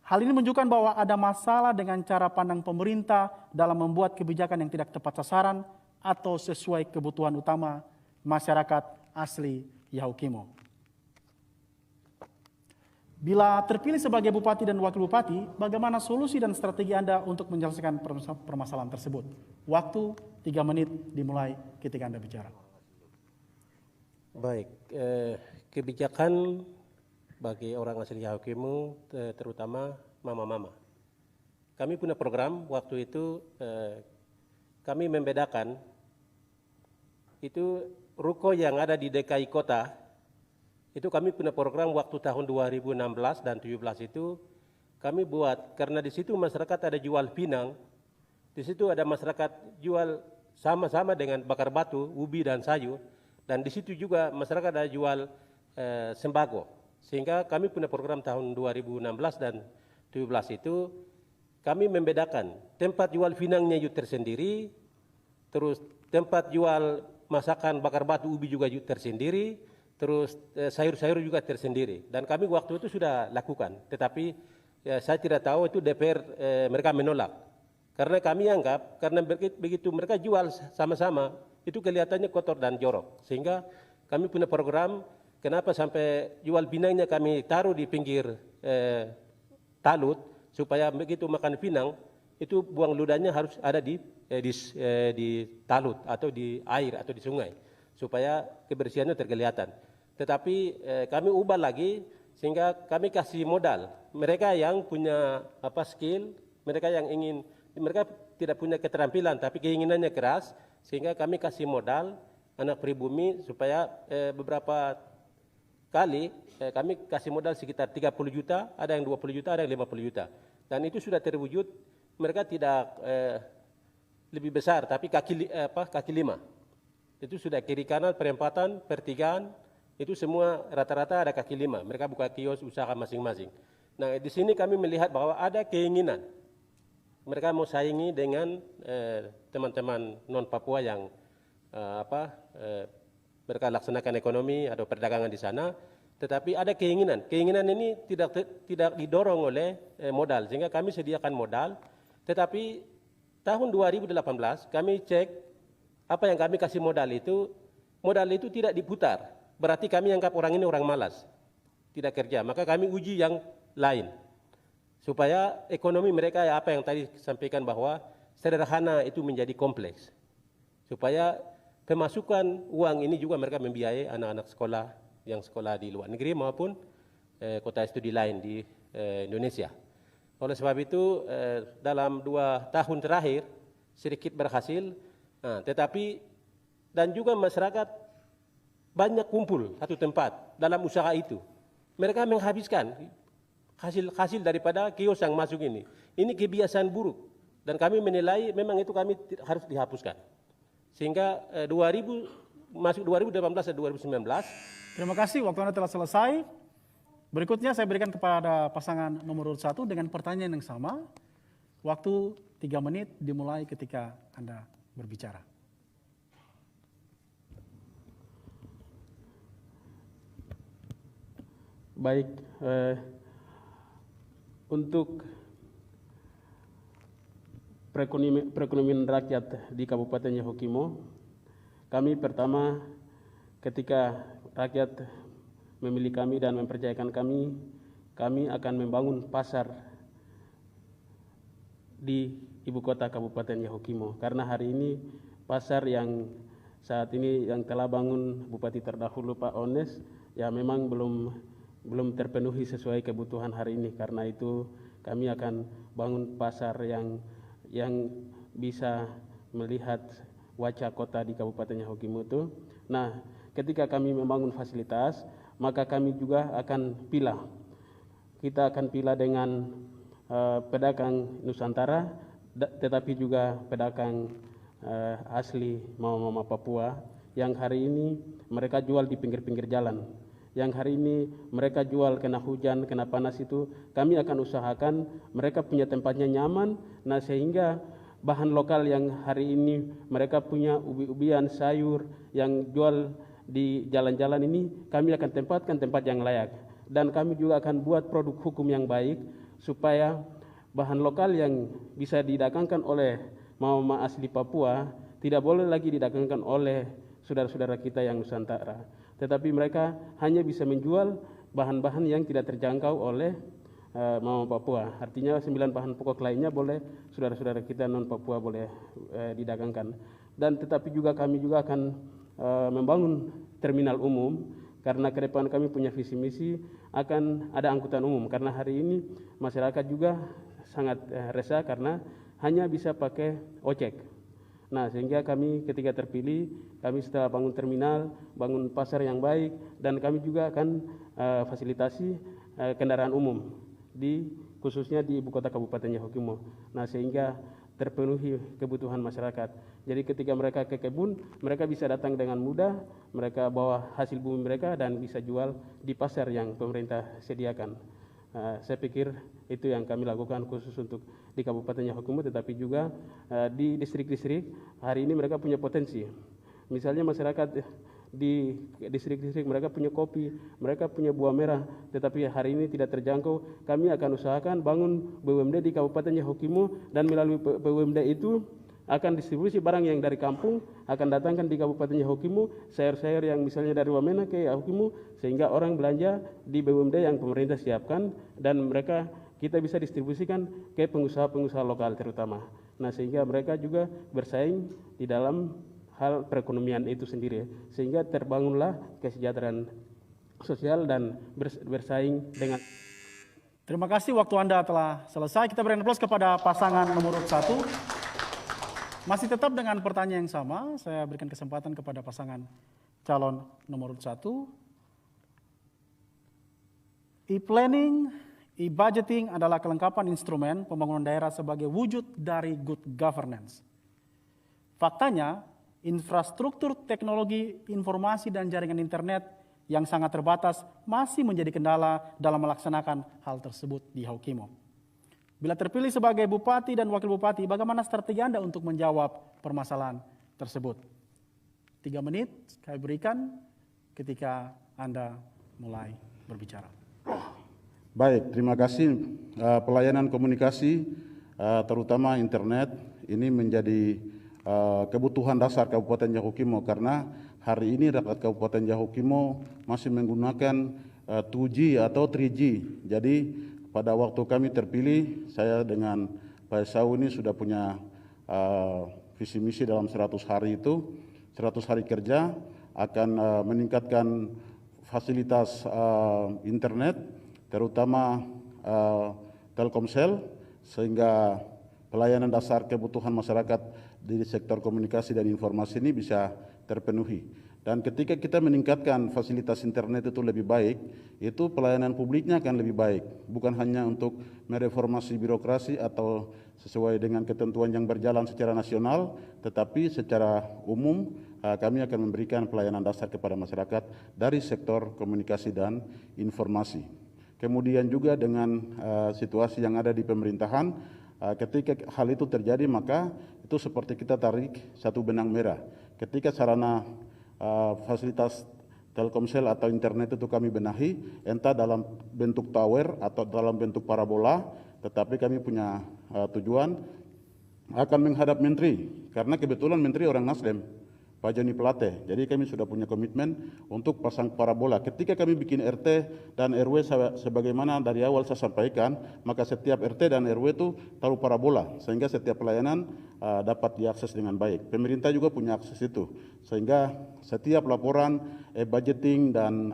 Hal ini menunjukkan bahwa ada masalah dengan cara pandang pemerintah dalam membuat kebijakan yang tidak tepat sasaran atau sesuai kebutuhan utama masyarakat asli Yahukimo. Bila terpilih sebagai bupati dan wakil bupati, bagaimana solusi dan strategi Anda untuk menyelesaikan permasalahan tersebut? Waktu 3 menit dimulai ketika Anda bicara. Baik, kebijakan bagi orang asli Yahukimo, terutama mama-mama. Kami punya program waktu itu, kami membedakan itu ruko yang ada di DKI kota. Itu kami punya program waktu tahun 2016 dan 2017 itu kami buat, karena di situ masyarakat ada jual pinang, di situ ada masyarakat jual sama-sama dengan bakar batu, ubi dan sayur, dan di situ juga masyarakat ada jual sembako. Sehingga kami punya program tahun 2016 dan 2017 itu kami membedakan tempat jual pinangnya itu tersendiri, terus tempat jual masakan bakar batu ubi juga tersendiri, terus sayur-sayur juga tersendiri. Dan kami waktu itu sudah lakukan, tetapi saya tidak tahu itu DPR mereka menolak. Karena kami anggap, karena begitu mereka jual sama-sama, itu kelihatannya kotor dan jorok. Sehingga kami punya program, kenapa sampai jual pinangnya kami taruh di pinggir talut, supaya begitu makan pinang, itu buang ludahnya harus ada di talut, atau di air, atau di sungai. Supaya kebersihannya terkelihatan. Tetapi kami ubah lagi, sehingga kami kasih modal. Mereka yang punya skill, mereka yang ingin, mereka tidak punya keterampilan tapi keinginannya keras, sehingga kami kasih modal anak pribumi supaya beberapa kali kami kasih modal sekitar 30 juta, ada yang 20 juta, ada yang 50 juta. Dan itu sudah terwujud, mereka tidak lebih besar tapi kaki 5. Itu sudah kiri kanan, perempatan, pertigaan, itu semua rata-rata ada kaki 5. Mereka buka kios usaha masing-masing. Nah, di sini kami melihat bahwa ada keinginan mereka mau saingi dengan teman-teman non Papua yang mereka laksanakan ekonomi atau perdagangan di sana, tetapi ada keinginan. Keinginan ini tidak didorong oleh modal, sehingga kami sediakan modal. Tetapi tahun 2018 kami cek apa yang kami kasih modal itu tidak diputar. Berarti kami anggap orang ini orang malas, tidak kerja. Maka kami uji yang lain. Supaya ekonomi mereka apa yang tadi sampaikan bahwa sederhana itu menjadi kompleks. Supaya pemasukan uang ini juga mereka membiayai anak-anak sekolah yang sekolah di luar negeri maupun kota studi lain di Indonesia. Oleh sebab itu dalam 2 tahun terakhir sedikit berhasil, tetapi dan juga masyarakat banyak kumpul satu tempat dalam usaha itu. Mereka menghabiskan hasil daripada kios yang masuk ini. Ini kebiasaan buruk dan kami menilai memang itu kami harus dihapuskan. Sehingga masuk 2018 dan 2019. Terima kasih, waktu Anda telah selesai. Berikutnya saya berikan kepada pasangan nomor urut 1 dengan pertanyaan yang sama. Waktu 3 menit dimulai ketika Anda berbicara. Baik, untuk perekonomian rakyat di Kabupaten Yahukimo, kami pertama ketika rakyat memilih kami dan mempercayakan kami akan membangun pasar di ibu kota Kabupaten Yahukimo. Karena hari ini pasar yang saat ini yang telah bangun Bupati terdahulu Pak Ones, ya memang belum terpenuhi sesuai kebutuhan hari ini. Karena itu kami akan bangun pasar yang bisa melihat wajah kota di Kabupaten Yahukimo itu. Nah, ketika kami membangun fasilitas, maka kami juga akan pilah. Kita akan pilah dengan pedagang Nusantara, tetapi juga pedagang asli mama-mama Papua yang hari ini mereka jual di pinggir-pinggir jalan. Yang hari ini mereka jual kena hujan, kena panas itu, kami akan usahakan mereka punya tempatnya nyaman. Nah, sehingga bahan lokal yang hari ini mereka punya ubi-ubian, sayur yang jual di jalan-jalan ini, kami akan tempatkan tempat yang layak. Dan kami juga akan buat produk hukum yang baik supaya bahan lokal yang bisa didagangkan oleh mama asli Papua tidak boleh lagi didagangkan oleh saudara-saudara kita yang Nusantara. Tetapi mereka hanya bisa menjual bahan-bahan yang tidak terjangkau oleh mama Papua. Artinya 9 bahan pokok lainnya boleh saudara-saudara kita non Papua boleh didagangkan. Dan tetapi juga kami juga akan membangun terminal umum, karena ke depan kami punya visi misi akan ada angkutan umum, karena hari ini masyarakat juga sangat resah karena hanya bisa pakai ojek. Nah, sehingga kami ketika terpilih, kami setelah bangun terminal, bangun pasar yang baik, dan kami juga akan fasilitasi kendaraan umum khususnya di ibu kota Kabupaten Yahukimo. Nah, sehingga terpenuhi kebutuhan masyarakat. Jadi ketika mereka ke kebun, mereka bisa datang dengan mudah, mereka bawa hasil bumi mereka dan bisa jual di pasar yang pemerintah sediakan. Saya pikir itu yang kami lakukan khusus untuk di Kabupaten Yahukimo, tetapi juga di distrik-distrik hari ini mereka punya potensi. Misalnya masyarakat di distrik-distrik mereka punya kopi, mereka punya buah merah, tetapi hari ini tidak terjangkau. Kami akan usahakan bangun BUMD di Kabupaten Yahukimo, dan melalui BUMD itu akan distribusi barang yang dari kampung akan datangkan di Kabupaten Yahukimo, sayur-sayur yang misalnya dari Wamena ke Yahukimo, sehingga orang belanja di BUMD yang pemerintah siapkan, dan kita bisa distribusikan ke pengusaha-pengusaha lokal terutama. Nah, sehingga mereka juga bersaing di dalam hal perekonomian itu sendiri, sehingga terbangunlah kesejahteraan sosial dan bersaing dengan. Terima kasih, waktu Anda telah selesai. Kita berikan aplaus kepada pasangan nomor 1. Masih tetap dengan pertanyaan yang sama, saya berikan kesempatan kepada pasangan calon nomor 1. E-planning, e-budgeting adalah kelengkapan instrumen pembangunan daerah sebagai wujud dari good governance. Faktanya, infrastruktur teknologi informasi dan jaringan internet yang sangat terbatas masih menjadi kendala dalam melaksanakan hal tersebut di Yahukimo. Bila terpilih sebagai bupati dan wakil bupati, bagaimana strategi Anda untuk menjawab permasalahan tersebut? 3 menit saya berikan ketika Anda mulai berbicara. Baik, terima kasih. Pelayanan komunikasi, terutama internet, ini menjadi kebutuhan dasar Kabupaten Yahukimo, karena hari ini rakyat Kabupaten Yahukimo masih menggunakan 2G atau 3G. Jadi pada waktu kami terpilih, saya dengan Pak Esau ini sudah punya visi misi dalam 100 hari itu, 100 hari kerja akan meningkatkan fasilitas internet, terutama Telkomsel, sehingga pelayanan dasar kebutuhan masyarakat di sektor komunikasi dan informasi ini bisa terpenuhi. Dan ketika kita meningkatkan fasilitas internet itu lebih baik, itu pelayanan publiknya akan lebih baik. Bukan hanya untuk mereformasi birokrasi atau sesuai dengan ketentuan yang berjalan secara nasional, tetapi secara umum kami akan memberikan pelayanan dasar kepada masyarakat dari sektor komunikasi dan informasi. Kemudian juga dengan situasi yang ada di pemerintahan, ketika hal itu terjadi, maka itu seperti kita tarik satu benang merah. Ketika sarana fasilitas Telkomsel atau internet itu kami benahi, entah dalam bentuk tower atau dalam bentuk parabola, tetapi kami punya tujuan akan menghadap menteri, karena kebetulan menteri orang Nasdem, Pak Joni Plate. Jadi kami sudah punya komitmen untuk pasang parabola. Ketika kami bikin RT dan RW sebagaimana dari awal saya sampaikan, maka setiap RT dan RW itu taruh parabola, sehingga setiap pelayanan dapat diakses dengan baik. Pemerintah juga punya akses itu, sehingga setiap laporan budgeting dan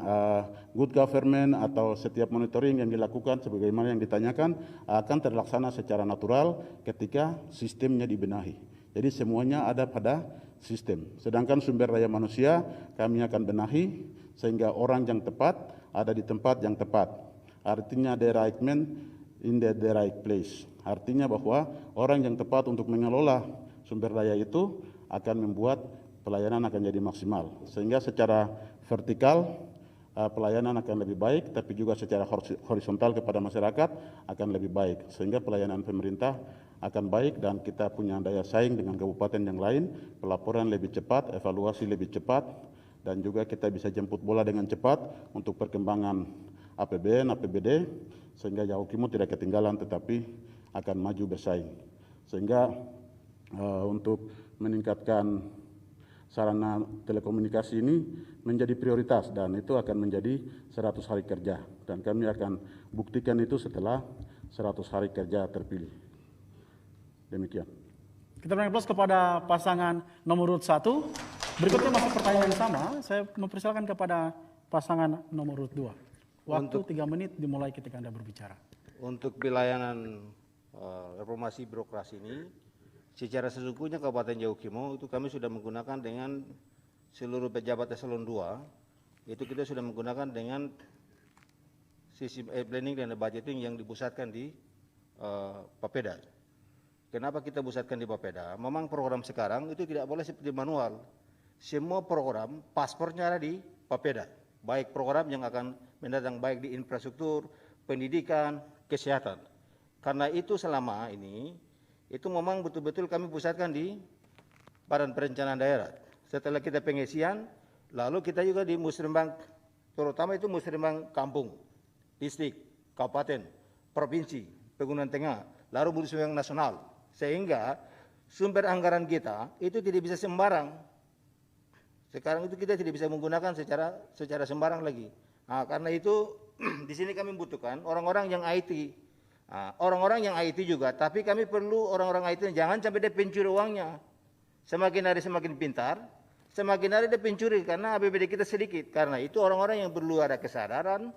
good government atau setiap monitoring yang dilakukan sebagaimana yang ditanyakan akan terlaksana secara natural ketika sistemnya dibenahi. Jadi semuanya ada pada sistem. Sedangkan sumber daya manusia kami akan benahi sehingga orang yang tepat ada di tempat yang tepat. Artinya the right man in the right place. Artinya bahwa orang yang tepat untuk mengelola sumber daya itu akan membuat pelayanan akan jadi maksimal. Sehingga secara vertikal pelayanan akan lebih baik, tapi juga secara horizontal kepada masyarakat akan lebih baik. Sehingga pelayanan pemerintah akan baik dan kita punya daya saing dengan kabupaten yang lain, pelaporan lebih cepat, evaluasi lebih cepat, dan juga kita bisa jemput bola dengan cepat untuk perkembangan APBN, APBD, sehingga Yahukimo tidak ketinggalan tetapi akan maju bersaing. Sehingga untuk meningkatkan sarana telekomunikasi ini menjadi prioritas dan itu akan menjadi 100 hari kerja. Dan kami akan buktikan itu setelah 100 hari kerja terpilih. Demikian. Kita berikan aplaus kepada pasangan nomor 1. Berikutnya masih pertanyaan yang sama. Saya mempersilakan kepada pasangan nomor urut 2. Waktu 3 menit dimulai ketika Anda berbicara. Untuk pelayanan reformasi birokrasi ini, secara sesungguhnya Kabupaten Yahukimo itu kami sudah menggunakan dengan seluruh pejabat eselon 2, itu kita sudah menggunakan dengan sistem planning dan budgeting yang dipusatkan di Bapeda. Kenapa kita pusatkan di Bapeda? Memang program sekarang itu tidak boleh seperti manual. Semua program paspornya ada di Bapeda. Baik program yang akan mendatang baik di infrastruktur, pendidikan, kesehatan. Karena itu selama ini itu memang betul-betul kami pusatkan di Badan Perencanaan Daerah. Setelah kita pengisian, lalu kita juga di musrembang, terutama itu musrembang kampung, distrik, kabupaten, provinsi, Pegunungan Tengah, lalu musrembang nasional. Sehingga sumber anggaran kita itu tidak bisa sembarang. Sekarang itu kita tidak bisa menggunakan secara sembarang lagi. Nah, karena itu di sini kami membutuhkan orang-orang yang IT. Orang-orang yang IT juga, tapi kami perlu orang-orang IT jangan sampai dia pencuri uangnya. Semakin hari semakin pintar, semakin hari dia pencuri karena APBD kita sedikit. Karena itu orang-orang yang perlu ada kesadaran,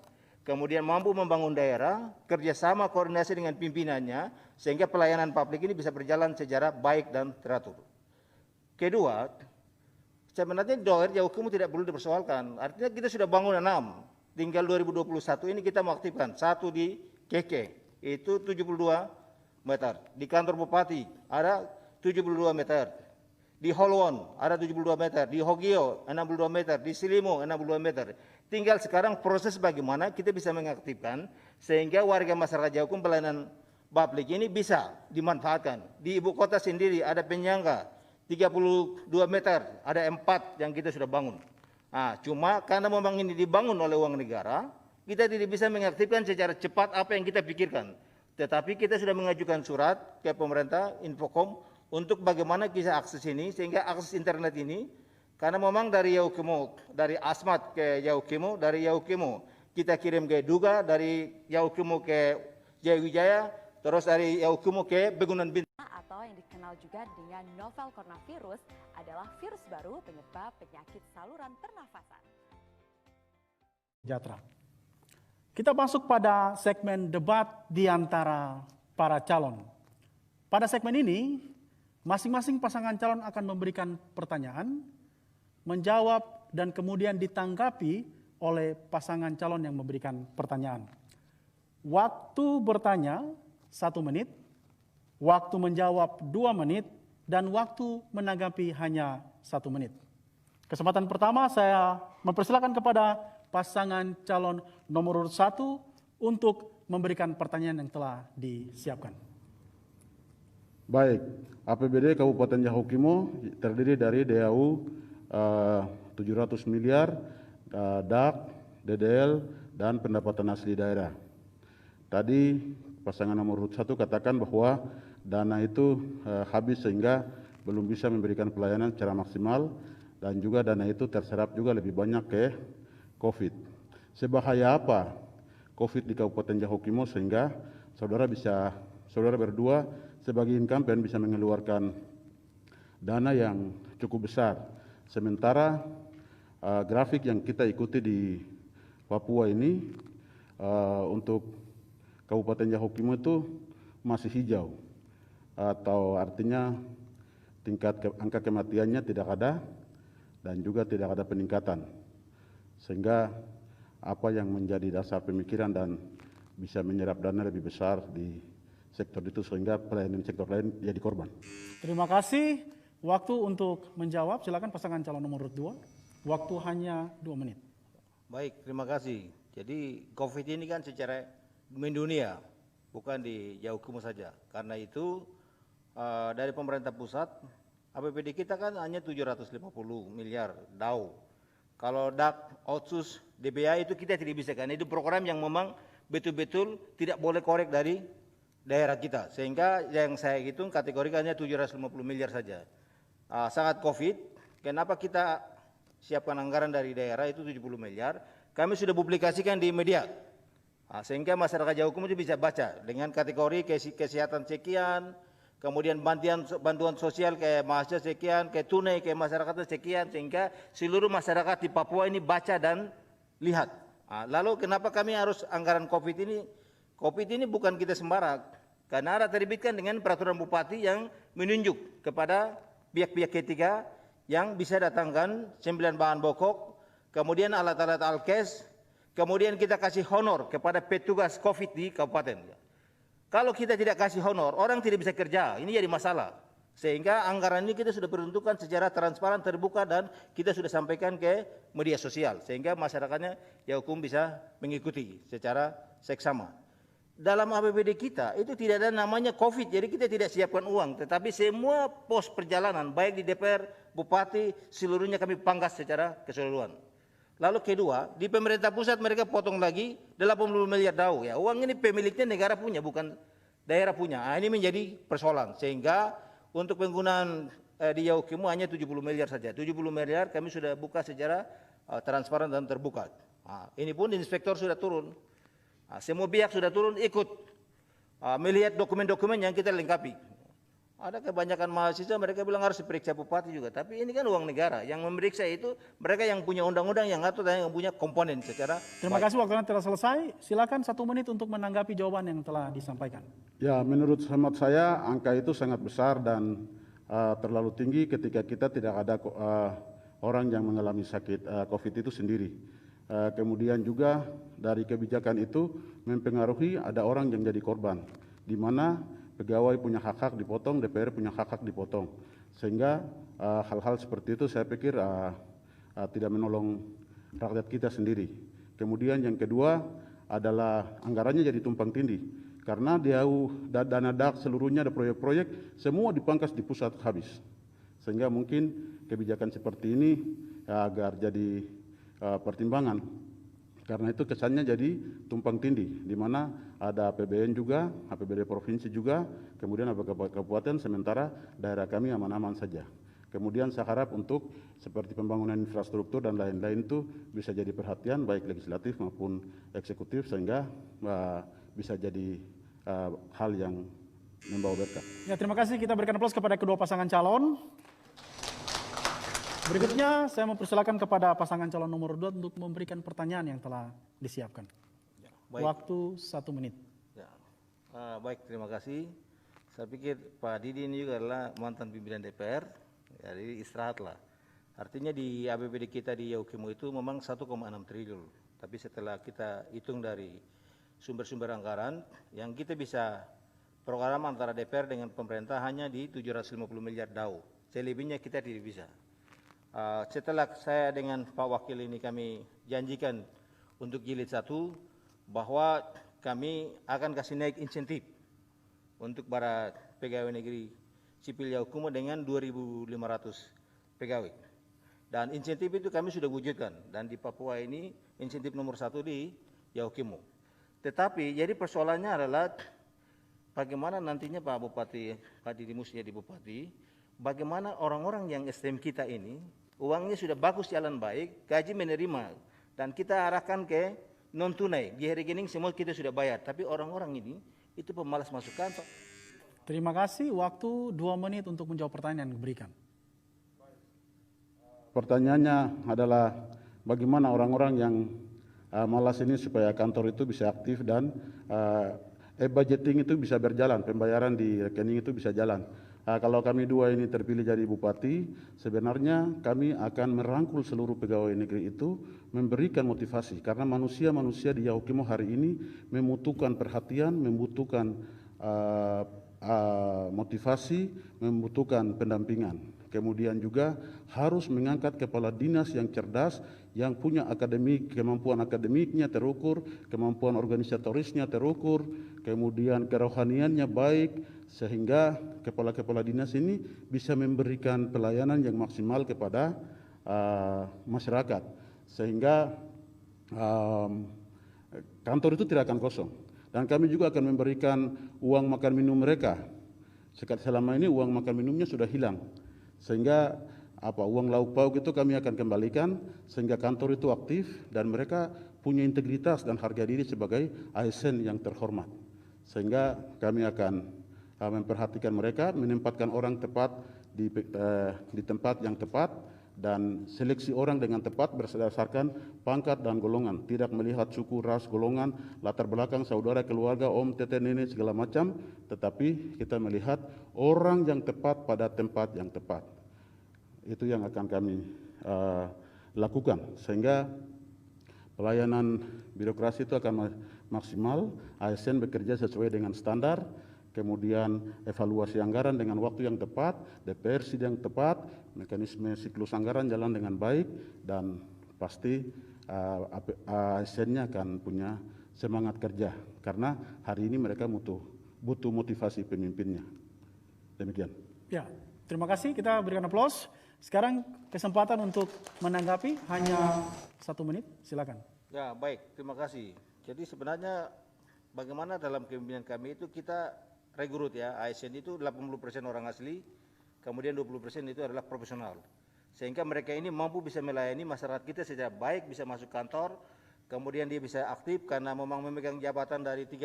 kemudian mampu membangun daerah, kerjasama koordinasi dengan pimpinannya, sehingga pelayanan publik ini bisa berjalan secara baik dan teratur. Kedua, sebenarnya daerah Yahukimo tidak perlu dipersoalkan. Artinya kita sudah bangun 6. Tinggal 2021 ini kita mengaktifkan. 1 di Keke, itu 72 meter. Di kantor Bupati ada 72 meter. Di Holwon ada 72 meter. Di Hogio 62 meter. Di Silimo 62 meter. Tinggal sekarang proses bagaimana kita bisa mengaktifkan sehingga warga masyarakat Yahukimo pelayanan publik ini bisa dimanfaatkan. Di ibu kota sendiri ada penyangga 32 meter, ada 4 yang kita sudah bangun. Cuma karena memang ini dibangun oleh uang negara, kita tidak bisa mengaktifkan secara cepat apa yang kita pikirkan. Tetapi kita sudah mengajukan surat ke pemerintah, Infocom, untuk bagaimana kita akses ini, sehingga akses internet ini, karena memang dari Yahukimo, dari Asmat ke Yahukimo, dari Yahukimo kita kirim ke Duga, dari Yahukimo ke Jayawijaya, terus dari Yahukimo ke Pegunungan Bintang. Atau yang dikenal juga dengan novel coronavirus adalah virus baru penyebab penyakit saluran pernafasan. Sejahtera. Kita masuk pada segmen debat di antara para calon. Pada segmen ini, masing-masing pasangan calon akan memberikan pertanyaan, menjawab, dan kemudian ditanggapi oleh pasangan calon yang memberikan pertanyaan. Waktu bertanya 1 menit, waktu menjawab 2 menit, dan waktu menanggapi hanya 1 menit. Kesempatan pertama saya mempersilakan kepada pasangan calon nomor urut 1 untuk memberikan pertanyaan yang telah disiapkan. Baik, APBD Kabupaten Yahukimo terdiri dari DAU 700 miliar, DAK, DDL, dan pendapatan asli daerah. Tadi pasangan nomor urut 1 katakan bahwa dana itu habis sehingga belum bisa memberikan pelayanan secara maksimal, dan juga dana itu terserap juga lebih banyak ke COVID. Sebahaya apa COVID di Kabupaten Yahukimo sehingga saudara berdua sebagai incumbent bisa mengeluarkan dana yang cukup besar. Sementara grafik yang kita ikuti di Papua ini untuk Kabupaten Yahukimo itu masih hijau, atau artinya tingkat angka kematiannya tidak ada dan juga tidak ada peningkatan. Sehingga apa yang menjadi dasar pemikiran dan bisa menyerap dana lebih besar di sektor itu sehingga pelayanan sektor lain jadi korban. Terima kasih. Waktu untuk menjawab silakan pasangan calon nomor urut 2. Waktu hanya 2 menit. Baik, terima kasih. Jadi COVID ini kan secara mendunia, bukan di Yahukimo saja. Karena itu dari pemerintah pusat, APBD kita kan hanya 750 miliar DAU. Kalau DAK, Otsus, DBA itu kita tidak bisa, karena itu program yang memang betul-betul tidak boleh korek dari daerah kita. Sehingga yang saya hitung kategorikannya 750 miliar saja. Saat COVID, kenapa kita siapkan anggaran dari daerah itu 70 miliar, kami sudah publikasikan di media. Sehingga masyarakat Yahukimo itu bisa baca dengan kategori kesehatan sekian, kemudian bantuan sosial ke mahasiswa sekian, ke tunai ke masyarakat sekian, sehingga seluruh masyarakat di Papua ini baca dan lihat. Lalu kenapa kami harus anggaran COVID ini? COVID ini bukan kita sembarang, karena ada terbitkan dengan peraturan bupati yang menunjuk kepada pihak-pihak ketiga yang bisa datangkan 9 bahan pokok, kemudian alat-alat alkes, kemudian kita kasih honor kepada petugas COVID di kabupaten. Kalau kita tidak kasih honor, orang tidak bisa kerja, ini jadi masalah. Sehingga anggaran ini kita sudah peruntukkan secara transparan, terbuka, dan kita sudah sampaikan ke media sosial. Sehingga masyarakatnya Yahukimu bisa mengikuti secara seksama. Dalam APBD kita itu tidak ada namanya COVID, jadi kita tidak siapkan uang. Tetapi semua pos perjalanan, baik di DPR, Bupati, seluruhnya kami pangkas secara keseluruhan. Lalu kedua, di pemerintah pusat mereka potong lagi 80 miliar DAU. Ya, uang ini pemiliknya negara punya, bukan daerah punya. Ini menjadi persoalan. Sehingga untuk penggunaan di Yahukimu hanya 70 miliar saja. 70 miliar kami sudah buka secara transparan dan terbuka. Ini pun inspektor sudah turun. Semua pihak sudah turun ikut melihat dokumen-dokumen yang kita lengkapi. Ada kebanyakan mahasiswa mereka bilang harus diperiksa bupati juga. Tapi ini kan uang negara. Yang memeriksa itu mereka yang punya undang-undang yang ngatur dan yang punya komponen secara. Terima kasih, waktunya telah selesai. Silakan 1 menit untuk menanggapi jawaban yang telah disampaikan. Ya, menurut hemat saya angka itu sangat besar dan terlalu tinggi ketika kita tidak ada orang yang mengalami sakit COVID itu sendiri. Kemudian juga dari kebijakan itu mempengaruhi ada orang yang jadi korban, di mana pegawai punya hak-hak dipotong, DPR punya hak-hak dipotong. Sehingga hal-hal seperti itu saya pikir tidak menolong rakyat kita sendiri. Kemudian yang kedua adalah anggarannya jadi tumpang tindih. Karena dana DAK seluruhnya ada proyek-proyek, semua dipangkas di pusat habis. Sehingga mungkin kebijakan seperti ini agar jadi pertimbangan. Karena itu kesannya jadi tumpang tindih, di mana ada APBN juga, APBD provinsi juga, kemudian ada kabupaten, sementara daerah kami aman-aman saja. Kemudian saya harap untuk seperti pembangunan infrastruktur dan lain-lain itu bisa jadi perhatian baik legislatif maupun eksekutif, sehingga bisa jadi hal yang membawa berkah. Ya, terima kasih. Kita berikan aplaus kepada kedua pasangan calon. Berikutnya saya mempersilakan kepada pasangan calon nomor 2 untuk memberikan pertanyaan yang telah disiapkan. Baik. Waktu 1 menit. Ya. Baik, terima kasih. Saya pikir Pak Didi ini juga adalah mantan pimpinan DPR, jadi istirahatlah. Artinya di APBD kita di Yahukimu itu memang 1,6 triliun. Tapi setelah kita hitung dari sumber-sumber anggaran, yang kita bisa program antara DPR dengan pemerintah hanya di 750 miliar DAU. Selebihnya kita tidak bisa. Setelah saya dengan Pak Wakil ini kami janjikan untuk jilid 1 bahwa kami akan kasih naik insentif untuk para pegawai negeri sipil Yahukimu dengan 2.500 pegawai. Dan insentif itu kami sudah wujudkan, dan di Papua ini insentif nomor 1 di Yahukimu. Tetapi jadi persoalannya adalah bagaimana nantinya Pak Bupati, Pak Didi Mus jadi Bupati, bagaimana orang-orang yang STM kita ini uangnya sudah bagus, jalan baik, gaji menerima, dan kita arahkan ke non tunai, di rekening semua kita sudah bayar, tapi orang-orang ini itu pemalas masuk kantor. Terima kasih. Waktu 2 menit untuk menjawab pertanyaan yang diberikan. Pertanyaannya adalah bagaimana orang-orang yang malas ini supaya kantor itu bisa aktif dan budgeting itu bisa berjalan, pembayaran di rekening itu bisa jalan. Kalau kami 2 ini terpilih jadi bupati, sebenarnya kami akan merangkul seluruh pegawai negeri itu, memberikan motivasi. Karena manusia-manusia di Yahukimu hari ini membutuhkan perhatian, membutuhkan motivasi, membutuhkan pendampingan. Kemudian juga harus mengangkat kepala dinas yang cerdas, yang punya kemampuan akademiknya terukur, kemampuan organisatorisnya terukur, kemudian kerohaniannya baik, sehingga kepala-kepala dinas ini bisa memberikan pelayanan yang maksimal kepada masyarakat, sehingga kantor itu tidak akan kosong. Dan kami juga akan memberikan uang makan minum mereka. Selama ini uang makan minumnya sudah hilang, sehingga uang lauk pauk itu kami akan kembalikan, sehingga kantor itu aktif dan mereka punya integritas dan harga diri sebagai ASN yang terhormat. Sehingga kami akan memperhatikan mereka, menempatkan orang tepat di tempat yang tepat, dan seleksi orang dengan tepat berdasarkan pangkat dan golongan, tidak melihat suku, ras, golongan, latar belakang, saudara, keluarga, om, tete, nenek, segala macam, tetapi kita melihat orang yang tepat pada tempat yang tepat. Itu yang akan kami lakukan, sehingga pelayanan birokrasi itu akan maksimal, ASN bekerja sesuai dengan standar, kemudian evaluasi anggaran dengan waktu yang tepat, DPR sidang tepat, mekanisme siklus anggaran jalan dengan baik, dan pasti ASN-nya akan punya semangat kerja, karena hari ini mereka butuh motivasi pemimpinnya. Demikian. Ya, terima kasih. Kita berikan aplaus. Sekarang kesempatan untuk menanggapi hanya 1 menit. Silakan. Ya, baik. Terima kasih. Jadi sebenarnya bagaimana dalam kepemimpinan kami itu kita rekrut ya, ASN itu 80% orang asli, kemudian 20% itu adalah profesional. Sehingga mereka ini mampu bisa melayani masyarakat kita secara baik, bisa masuk kantor, kemudian dia bisa aktif karena memang memegang jabatan dari 30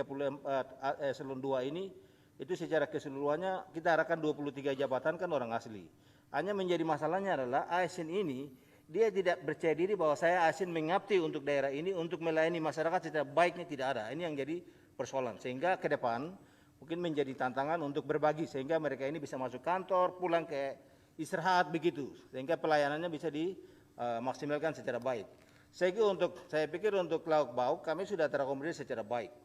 eselon 2 ini, itu secara keseluruhannya kita harapkan 23 jabatan kan orang asli. Hanya menjadi masalahnya adalah ASN ini, dia tidak percaya diri bahwa saya ASN mengabdi untuk daerah ini, untuk melayani masyarakat secara baiknya tidak ada. Ini yang jadi persoalan. Sehingga ke depan, mungkin menjadi tantangan untuk berbagi sehingga mereka ini bisa masuk kantor, pulang ke istirahat begitu, sehingga pelayanannya bisa dimaksimalkan secara baik. Saya pikir untuk lauk bauk kami sudah terakomodir secara baik.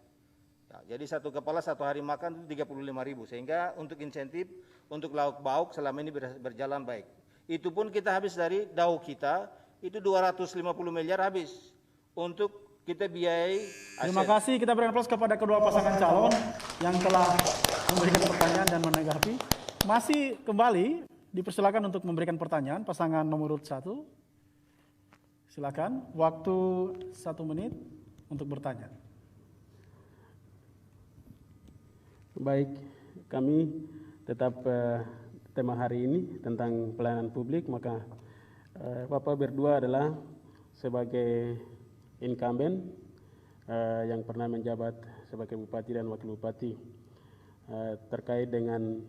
Ya, jadi satu kepala satu hari makan itu 35.000, sehingga untuk insentif untuk lauk bauk selama ini berjalan baik. Itu pun kita habis dari DAU kita itu 250 miliar habis untuk kita biayai. Terima kasih, kita berikan aplaus kepada kedua pasangan calon yang telah memberikan pertanyaan dan menanggapi. Masih kembali dipersilakan untuk memberikan pertanyaan pasangan nomor urut 1. Silakan, waktu 1 menit untuk bertanya. Baik, kami tetap tema hari ini tentang pelayanan publik, maka Bapak berdua adalah sebagai incumbent yang pernah menjabat sebagai bupati dan wakil bupati terkait dengan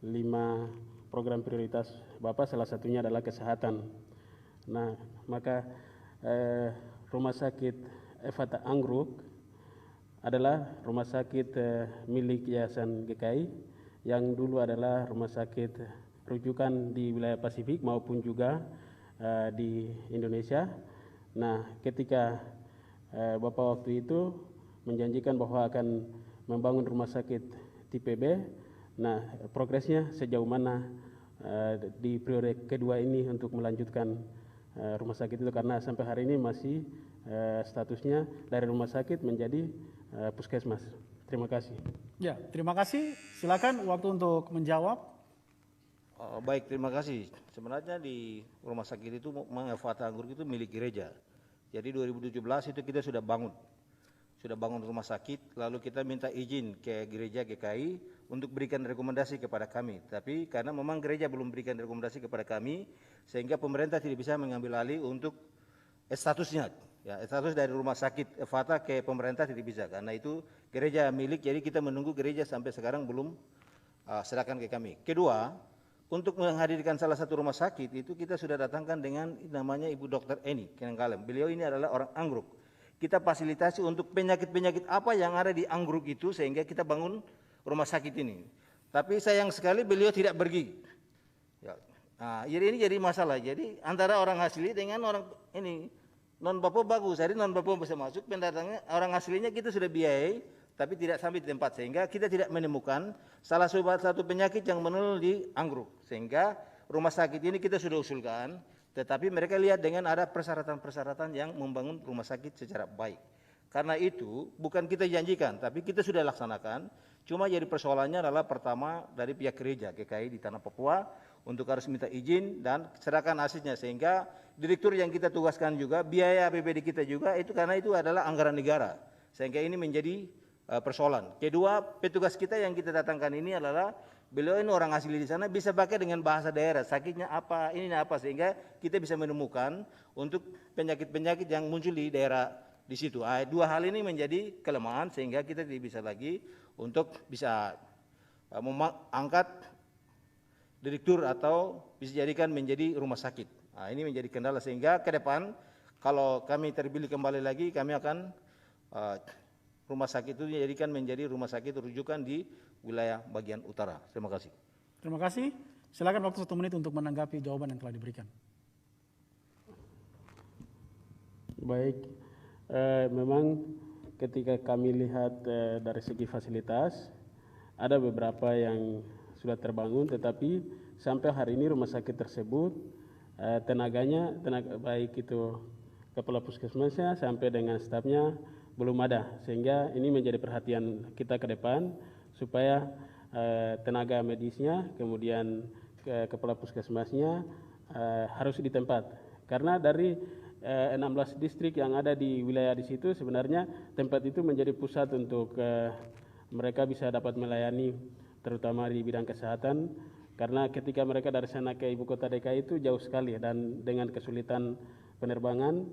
5 program prioritas Bapak, salah satunya adalah kesehatan. Nah, maka Rumah Sakit Fata Anggruk adalah rumah sakit milik Yayasan GKI yang dulu adalah rumah sakit rujukan di wilayah Pasifik maupun juga di Indonesia. Nah, ketika Bapak waktu itu menjanjikan bahwa akan membangun rumah sakit tipe B, nah progresnya sejauh mana di periode kedua ini untuk melanjutkan rumah sakit itu, karena sampai hari ini masih statusnya dari rumah sakit menjadi puskesmas. Terima kasih. Ya, terima kasih. Silakan waktu untuk menjawab. Baik, terima kasih. Sebenarnya di rumah sakit itu Fata Anggruk itu milik gereja. Jadi 2017 itu kita sudah bangun rumah sakit, lalu kita minta izin ke gereja GKI untuk berikan rekomendasi kepada kami. Tapi karena memang gereja belum berikan rekomendasi kepada kami, sehingga pemerintah tidak bisa mengambil alih untuk statusnya. Ya, status dari rumah sakit Fata ke pemerintah tidak bisa, karena itu gereja milik. Jadi kita menunggu gereja sampai sekarang belum serahkan ke kami. Kedua, untuk menghadirkan salah satu rumah sakit itu kita sudah datangkan dengan namanya Ibu Dr. Eni Kenengkalem. Beliau ini adalah orang Anggruk. Kita fasilitasi untuk penyakit-penyakit apa yang ada di Anggruk itu sehingga kita bangun rumah sakit ini. Tapi sayang sekali beliau tidak pergi. Ya. Nah, jadi ini jadi masalah. Jadi antara orang asli dengan orang ini non Papua bagus. Jadi non Papua bisa masuk, pendatangnya orang aslinya kita sudah biayai, tapi tidak sampai di tempat, sehingga kita tidak menemukan salah satu penyakit yang menular di Anggruk. Sehingga rumah sakit ini kita sudah usulkan, tetapi mereka lihat dengan ada persyaratan-persyaratan yang membangun rumah sakit secara baik. Karena itu bukan kita janjikan, tapi kita sudah laksanakan. Cuma jadi persoalannya adalah pertama dari pihak gereja GKI di Tanah Papua untuk harus minta izin dan serahkan hasilnya, sehingga direktur yang kita tugaskan juga biaya APBD kita juga itu karena itu adalah anggaran negara, sehingga ini menjadi persoalan. Kedua, petugas kita yang kita datangkan ini adalah beliau ini orang asli di sana, bisa pakai dengan bahasa daerah, sakitnya apa, ini apa, sehingga kita bisa menemukan untuk penyakit-penyakit yang muncul di daerah di situ. Dua hal ini menjadi kelemahan sehingga kita tidak bisa lagi untuk bisa angkat direktur atau bisa jadikan menjadi rumah sakit. Nah, ini menjadi kendala sehingga ke depan kalau kami terpilih kembali lagi, kami akan rumah sakit itu dijadikan menjadi rumah sakit rujukan di wilayah bagian utara. Terima kasih. Terima kasih. Silakan waktu 1 menit untuk menanggapi jawaban yang telah diberikan. Baik, memang ketika kami lihat dari segi fasilitas, ada beberapa yang sudah terbangun, tetapi sampai hari ini rumah sakit tersebut tenaga baik itu kepala puskesmasnya sampai dengan stafnya belum ada, sehingga ini menjadi perhatian kita ke depan supaya tenaga medisnya kemudian kepala puskesmasnya harus di tempat, karena dari 16 distrik yang ada di wilayah di situ sebenarnya tempat itu menjadi pusat untuk mereka bisa dapat melayani terutama di bidang kesehatan, karena ketika mereka dari sana ke ibu kota DKI itu jauh sekali dan dengan kesulitan penerbangan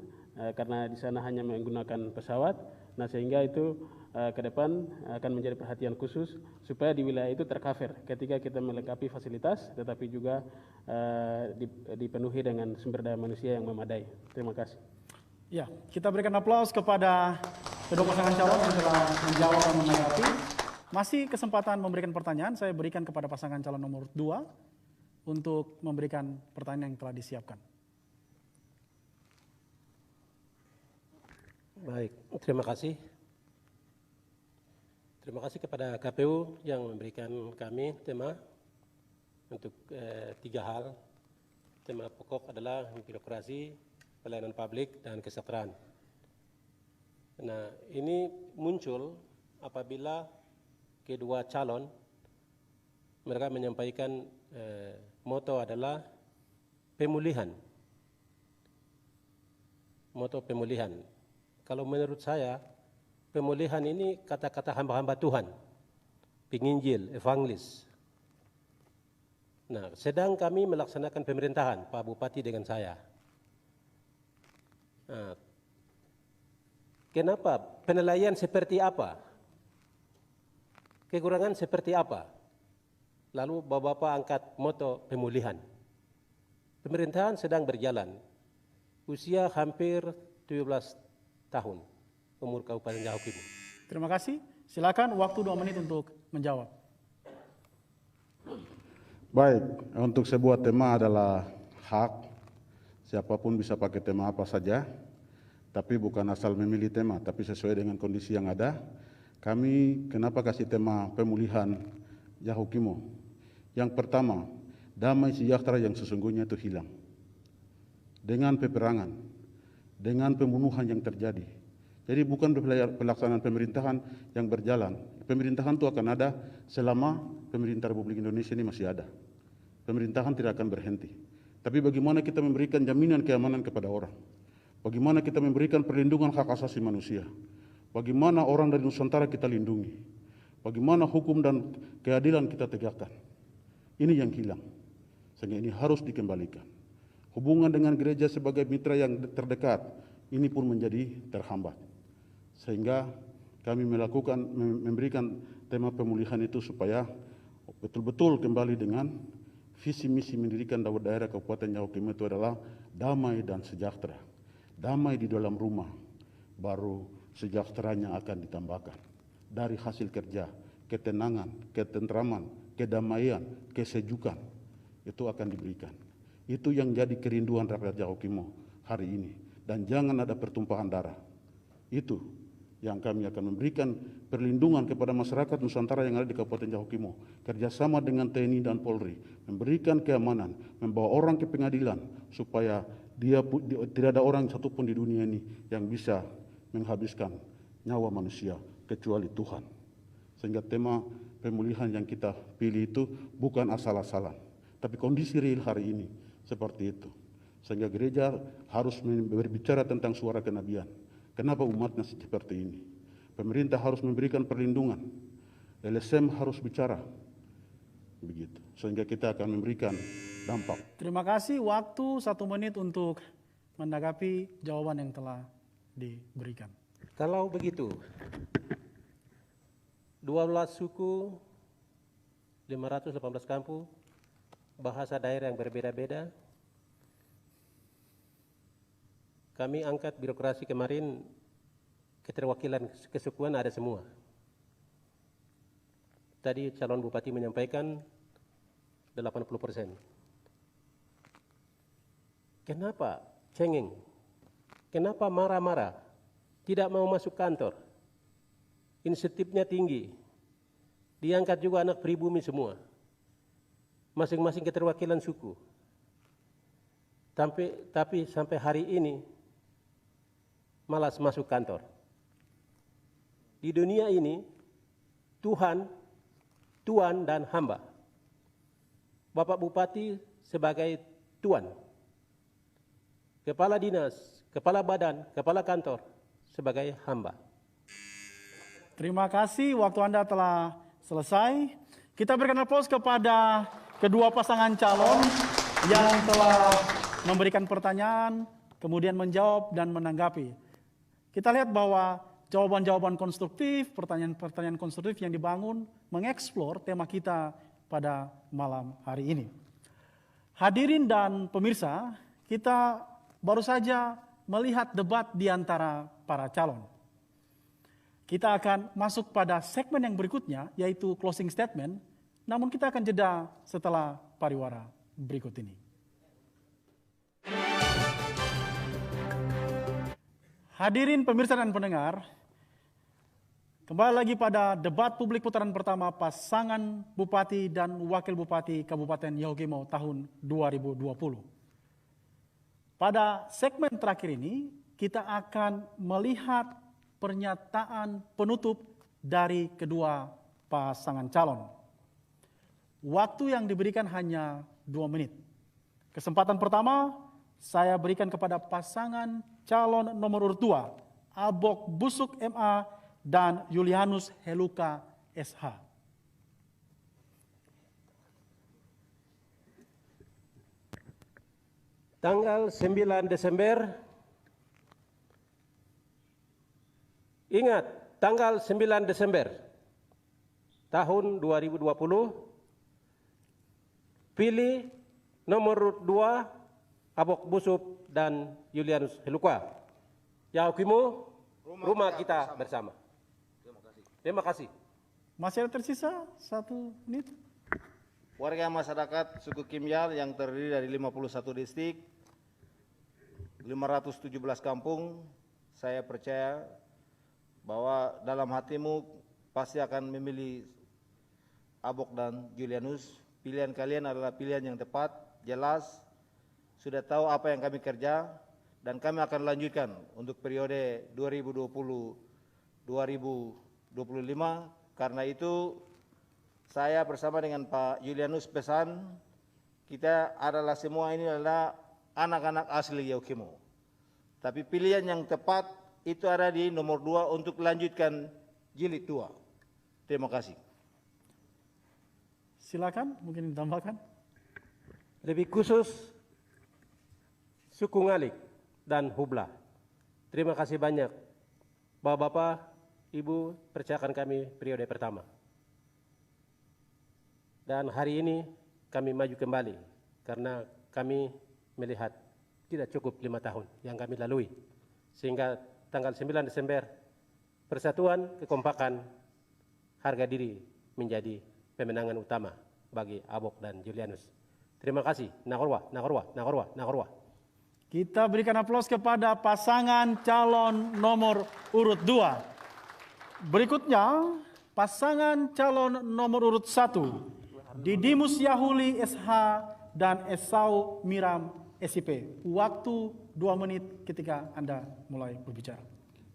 karena di sana hanya menggunakan pesawat. Nah, sehingga itu ke depan akan menjadi perhatian khusus supaya di wilayah itu tercover ketika kita melengkapi fasilitas tetapi juga dipenuhi dengan sumber daya manusia yang memadai. Terima kasih. Ya, kita berikan aplaus kepada kedua pasangan calon yang telah menjawab dan menanggapi. Masih kesempatan memberikan pertanyaan, saya berikan kepada pasangan calon nomor 2 untuk memberikan pertanyaan yang telah disiapkan. Baik, terima kasih. Terima kasih kepada KPU yang memberikan kami tema untuk 3 hal. Tema pokok adalah birokrasi, pelayanan publik, dan kesejahteraan. Nah, ini muncul apabila kedua calon mereka menyampaikan moto adalah pemulihan. Moto pemulihan. Kalau menurut saya, pemulihan ini kata-kata hamba-hamba Tuhan, penginjil, evangelis. Nah, sedang kami melaksanakan pemerintahan, Pak Bupati dengan saya. Nah, kenapa? Penilaian seperti apa? Kekurangan seperti apa? Lalu Bapak angkat moto pemulihan. Pemerintahan sedang berjalan. Usia hampir 17 tahun umur Kabupaten Yahukimo. Terima kasih. Silakan waktu 2 menit untuk menjawab. Baik, untuk sebuah tema adalah hak. Siapapun bisa pakai tema apa saja, tapi bukan asal memilih tema, tapi sesuai dengan kondisi yang ada. Kami kenapa kasih tema pemulihan Yahukimo? Yang pertama, damai sejahtera yang sesungguhnya itu hilang. Dengan peperangan, dengan pembunuhan yang terjadi. Jadi bukan pelaksanaan pemerintahan yang berjalan. Pemerintahan itu akan ada selama pemerintah Republik Indonesia ini masih ada. Pemerintahan tidak akan berhenti. Tapi bagaimana kita memberikan jaminan keamanan kepada orang? Bagaimana kita memberikan perlindungan hak asasi manusia? Bagaimana orang dari Nusantara kita lindungi? Bagaimana hukum dan keadilan kita tegakkan? Ini yang hilang. Sehingga ini harus dikembalikan. Hubungan dengan gereja sebagai mitra yang terdekat, ini pun menjadi terhambat. Sehingga kami memberikan tema pemulihan itu supaya betul-betul kembali dengan visi misi mendirikan daerah Kabupaten Yahukimo itu adalah damai dan sejahtera. Damai di dalam rumah, baru sejahteranya akan ditambahkan. Dari hasil kerja, ketenangan, ketentraman, kedamaian, kesejukan, itu akan diberikan. Itu yang jadi kerinduan rakyat Yahukimo hari ini. Dan jangan ada pertumpahan darah. Itu yang kami akan memberikan perlindungan kepada masyarakat Nusantara yang ada di Kabupaten Yahukimo. Kerjasama dengan TNI dan Polri, memberikan keamanan, membawa orang ke pengadilan, supaya tidak ada orang satupun di dunia ini yang bisa menghabiskan nyawa manusia, kecuali Tuhan. Sehingga tema pemulihan yang kita pilih itu bukan asal-asalan, tapi kondisi real hari ini seperti itu. Sehingga gereja harus berbicara tentang suara kenabian. Kenapa umatnya seperti ini? Pemerintah harus memberikan perlindungan. LSM harus bicara. Begitu. Sehingga kita akan memberikan dampak. Terima kasih. Waktu 1 menit untuk menanggapi jawaban yang telah diberikan. Kalau begitu, 12 suku, 518 kampung, bahasa daerah yang berbeda-beda, kami angkat birokrasi kemarin, keterwakilan kesukuan ada semua. Tadi calon bupati menyampaikan 80%. Kenapa cengeng? Kenapa marah-marah? Tidak mau masuk kantor? Insentifnya tinggi. Diangkat juga anak pribumi semua. Masing-masing keterwakilan suku. Tapi sampai hari ini malas masuk kantor. Di dunia ini Tuhan, tuan dan hamba. Bapak Bupati sebagai tuan. Kepala dinas, kepala badan, kepala kantor sebagai hamba. Terima kasih, waktu Anda telah selesai. Kita berikan aplaus kepada kedua pasangan calon yang telah memberikan pertanyaan, kemudian menjawab dan menanggapi. Kita lihat bahwa jawaban-jawaban konstruktif, pertanyaan-pertanyaan konstruktif yang dibangun mengeksplor tema kita pada malam hari ini. Hadirin dan pemirsa, kita baru saja melihat debat di antara para calon. Kita akan masuk pada segmen yang berikutnya, yaitu closing statement, namun kita akan jeda setelah pariwara berikut ini. Hadirin pemirsa dan pendengar, kembali lagi pada debat publik putaran pertama pasangan Bupati dan Wakil Bupati Kabupaten Yahukimo tahun 2020. Pada segmen terakhir ini, kita akan melihat pernyataan penutup dari kedua pasangan calon. Waktu yang diberikan hanya 2 menit. Kesempatan pertama, saya berikan kepada pasangan calon nomor urut 2, Abok Busuk MA dan Julianus Heluka SH. Tanggal 9 Desember, ingat, tanggal 9 Desember tahun 2020, pilih nomor urut 2, Abok Busuk dan Julianus Heluka. Yahukimo, rumah kita bersama. Terima kasih. Masih ada tersisa 1 menit. Warga masyarakat suku Kimyal yang terdiri dari 51 distrik, 517 kampung, saya percaya bahwa dalam hatimu pasti akan memilih Abok dan Julianus. Pilihan kalian adalah pilihan yang tepat, jelas, sudah tahu apa yang kami kerja, dan kami akan lanjutkan untuk periode 2020-2025. Karena itu saya bersama dengan Pak Julianus pesan, kita adalah semua ini adalah anak-anak asli Yahukimo. Tapi pilihan yang tepat itu ada di nomor 2 untuk lanjutkan jilid 2. Terima kasih. Silakan, mungkin ditambahkan. Lebih khusus suku Ngalik dan Hubla. Terima kasih banyak Bapak-bapak, Ibu percayakan kami periode pertama. Dan hari ini kami maju kembali karena kami melihat tidak cukup 5 tahun yang kami lalui. Sehingga tanggal 9 Desember, persatuan, kekompakan, harga diri menjadi pemenangan utama bagi Abok dan Julianus. Terima kasih. Nakorwa, nakorwa, nakorwa, nakorwa. Kita berikan aplaus kepada pasangan calon nomor urut 2. Berikutnya, pasangan calon nomor urut 1, Didimus Yahuli SH dan Esau Miram SIP. Waktu 2 menit ketika Anda mulai berbicara.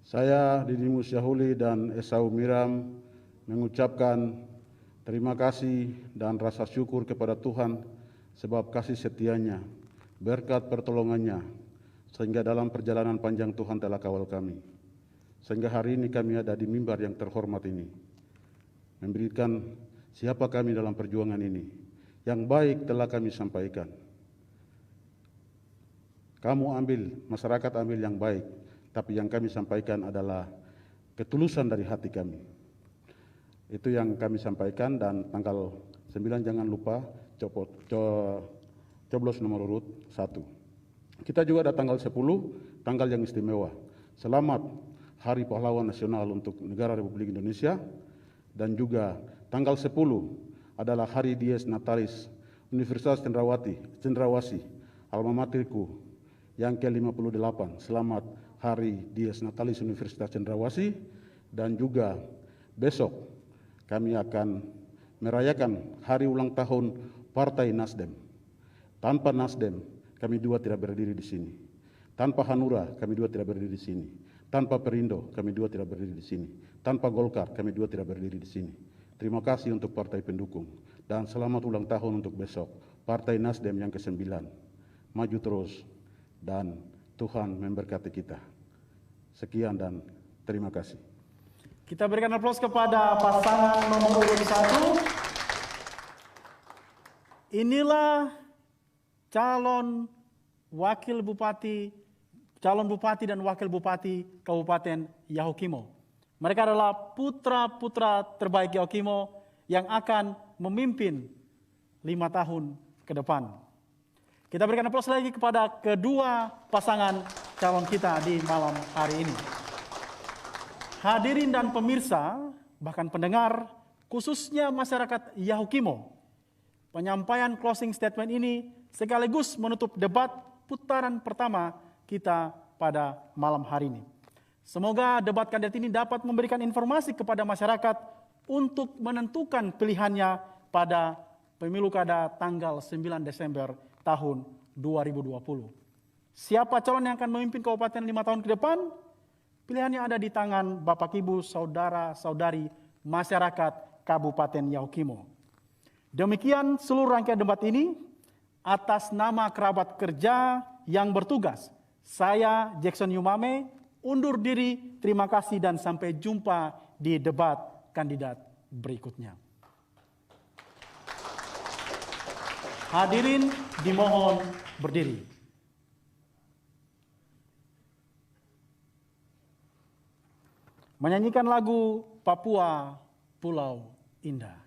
Saya Didimus Yahuli dan Esau Miram mengucapkan terima kasih dan rasa syukur kepada Tuhan sebab kasih setianya, berkat pertolongannya, sehingga dalam perjalanan panjang Tuhan telah kawal kami. Sehingga hari ini kami ada di mimbar yang terhormat ini, memberikan siapa kami dalam perjuangan ini. Yang baik telah kami sampaikan. Kamu ambil, masyarakat ambil yang baik, tapi yang kami sampaikan adalah ketulusan dari hati kami. Itu yang kami sampaikan, dan tanggal 9 jangan lupa coblos nomor urut 1. Kita juga ada tanggal 10, tanggal yang istimewa. Selamat Hari Pahlawan Nasional untuk negara Republik Indonesia, dan juga tanggal 10 adalah Hari Dies Natalis Universitas Cendrawasih, alma materku yang ke-58. Selamat Hari Dies Natalis Universitas Cendrawasih, dan juga besok kami akan merayakan hari ulang tahun Partai Nasdem. Tanpa Nasdem, kami dua tidak berdiri di sini. Tanpa Hanura, kami dua tidak berdiri di sini. Tanpa Perindo, kami dua tidak berdiri di sini. Tanpa Golkar, kami dua tidak berdiri di sini. Terima kasih untuk partai pendukung. Dan selamat ulang tahun untuk besok. Partai Nasdem yang ke-9. Maju terus dan Tuhan memberkati kita. Sekian dan terima kasih. Kita berikan aplaus kepada pasangan nomor urut 1. Inilah calon bupati dan wakil bupati Kabupaten Yahukimo. Mereka adalah putra-putra terbaik Yahukimo yang akan memimpin 5 tahun ke depan. Kita berikan aplaus lagi kepada kedua pasangan calon kita di malam hari ini. Hadirin dan pemirsa, bahkan pendengar, khususnya masyarakat Yahukimo, penyampaian closing statement ini sekaligus menutup debat putaran pertama kita pada malam hari ini. Semoga debat kandidat ini dapat memberikan informasi kepada masyarakat untuk menentukan pilihannya pada pemilu kada tanggal 9 Desember tahun 2020. Siapa calon yang akan memimpin kabupaten 5 tahun ke depan? Pilihannya ada di tangan Bapak Ibu, saudara-saudari masyarakat Kabupaten Yahukimo. Demikian seluruh rangkaian debat ini. Atas nama kerabat kerja yang bertugas, saya Jackson Yumame undur diri. Terima kasih dan sampai jumpa di debat kandidat berikutnya. Hadirin dimohon berdiri. Menyanyikan lagu Papua Pulau Indah.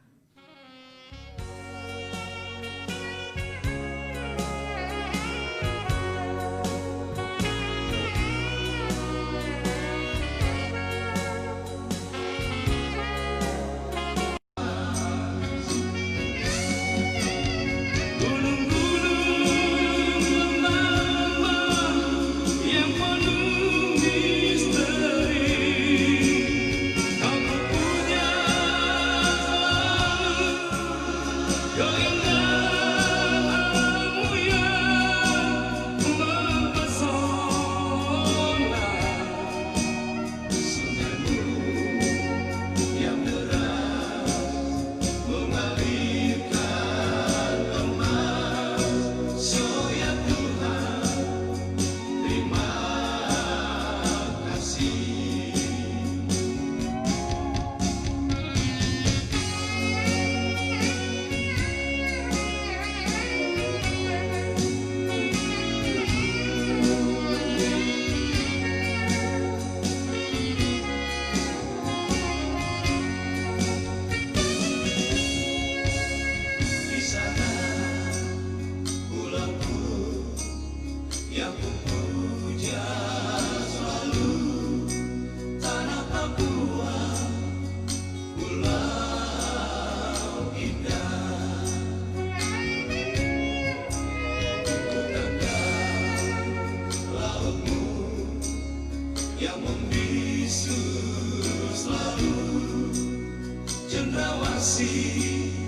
Yang membisu selalu cendrawasih.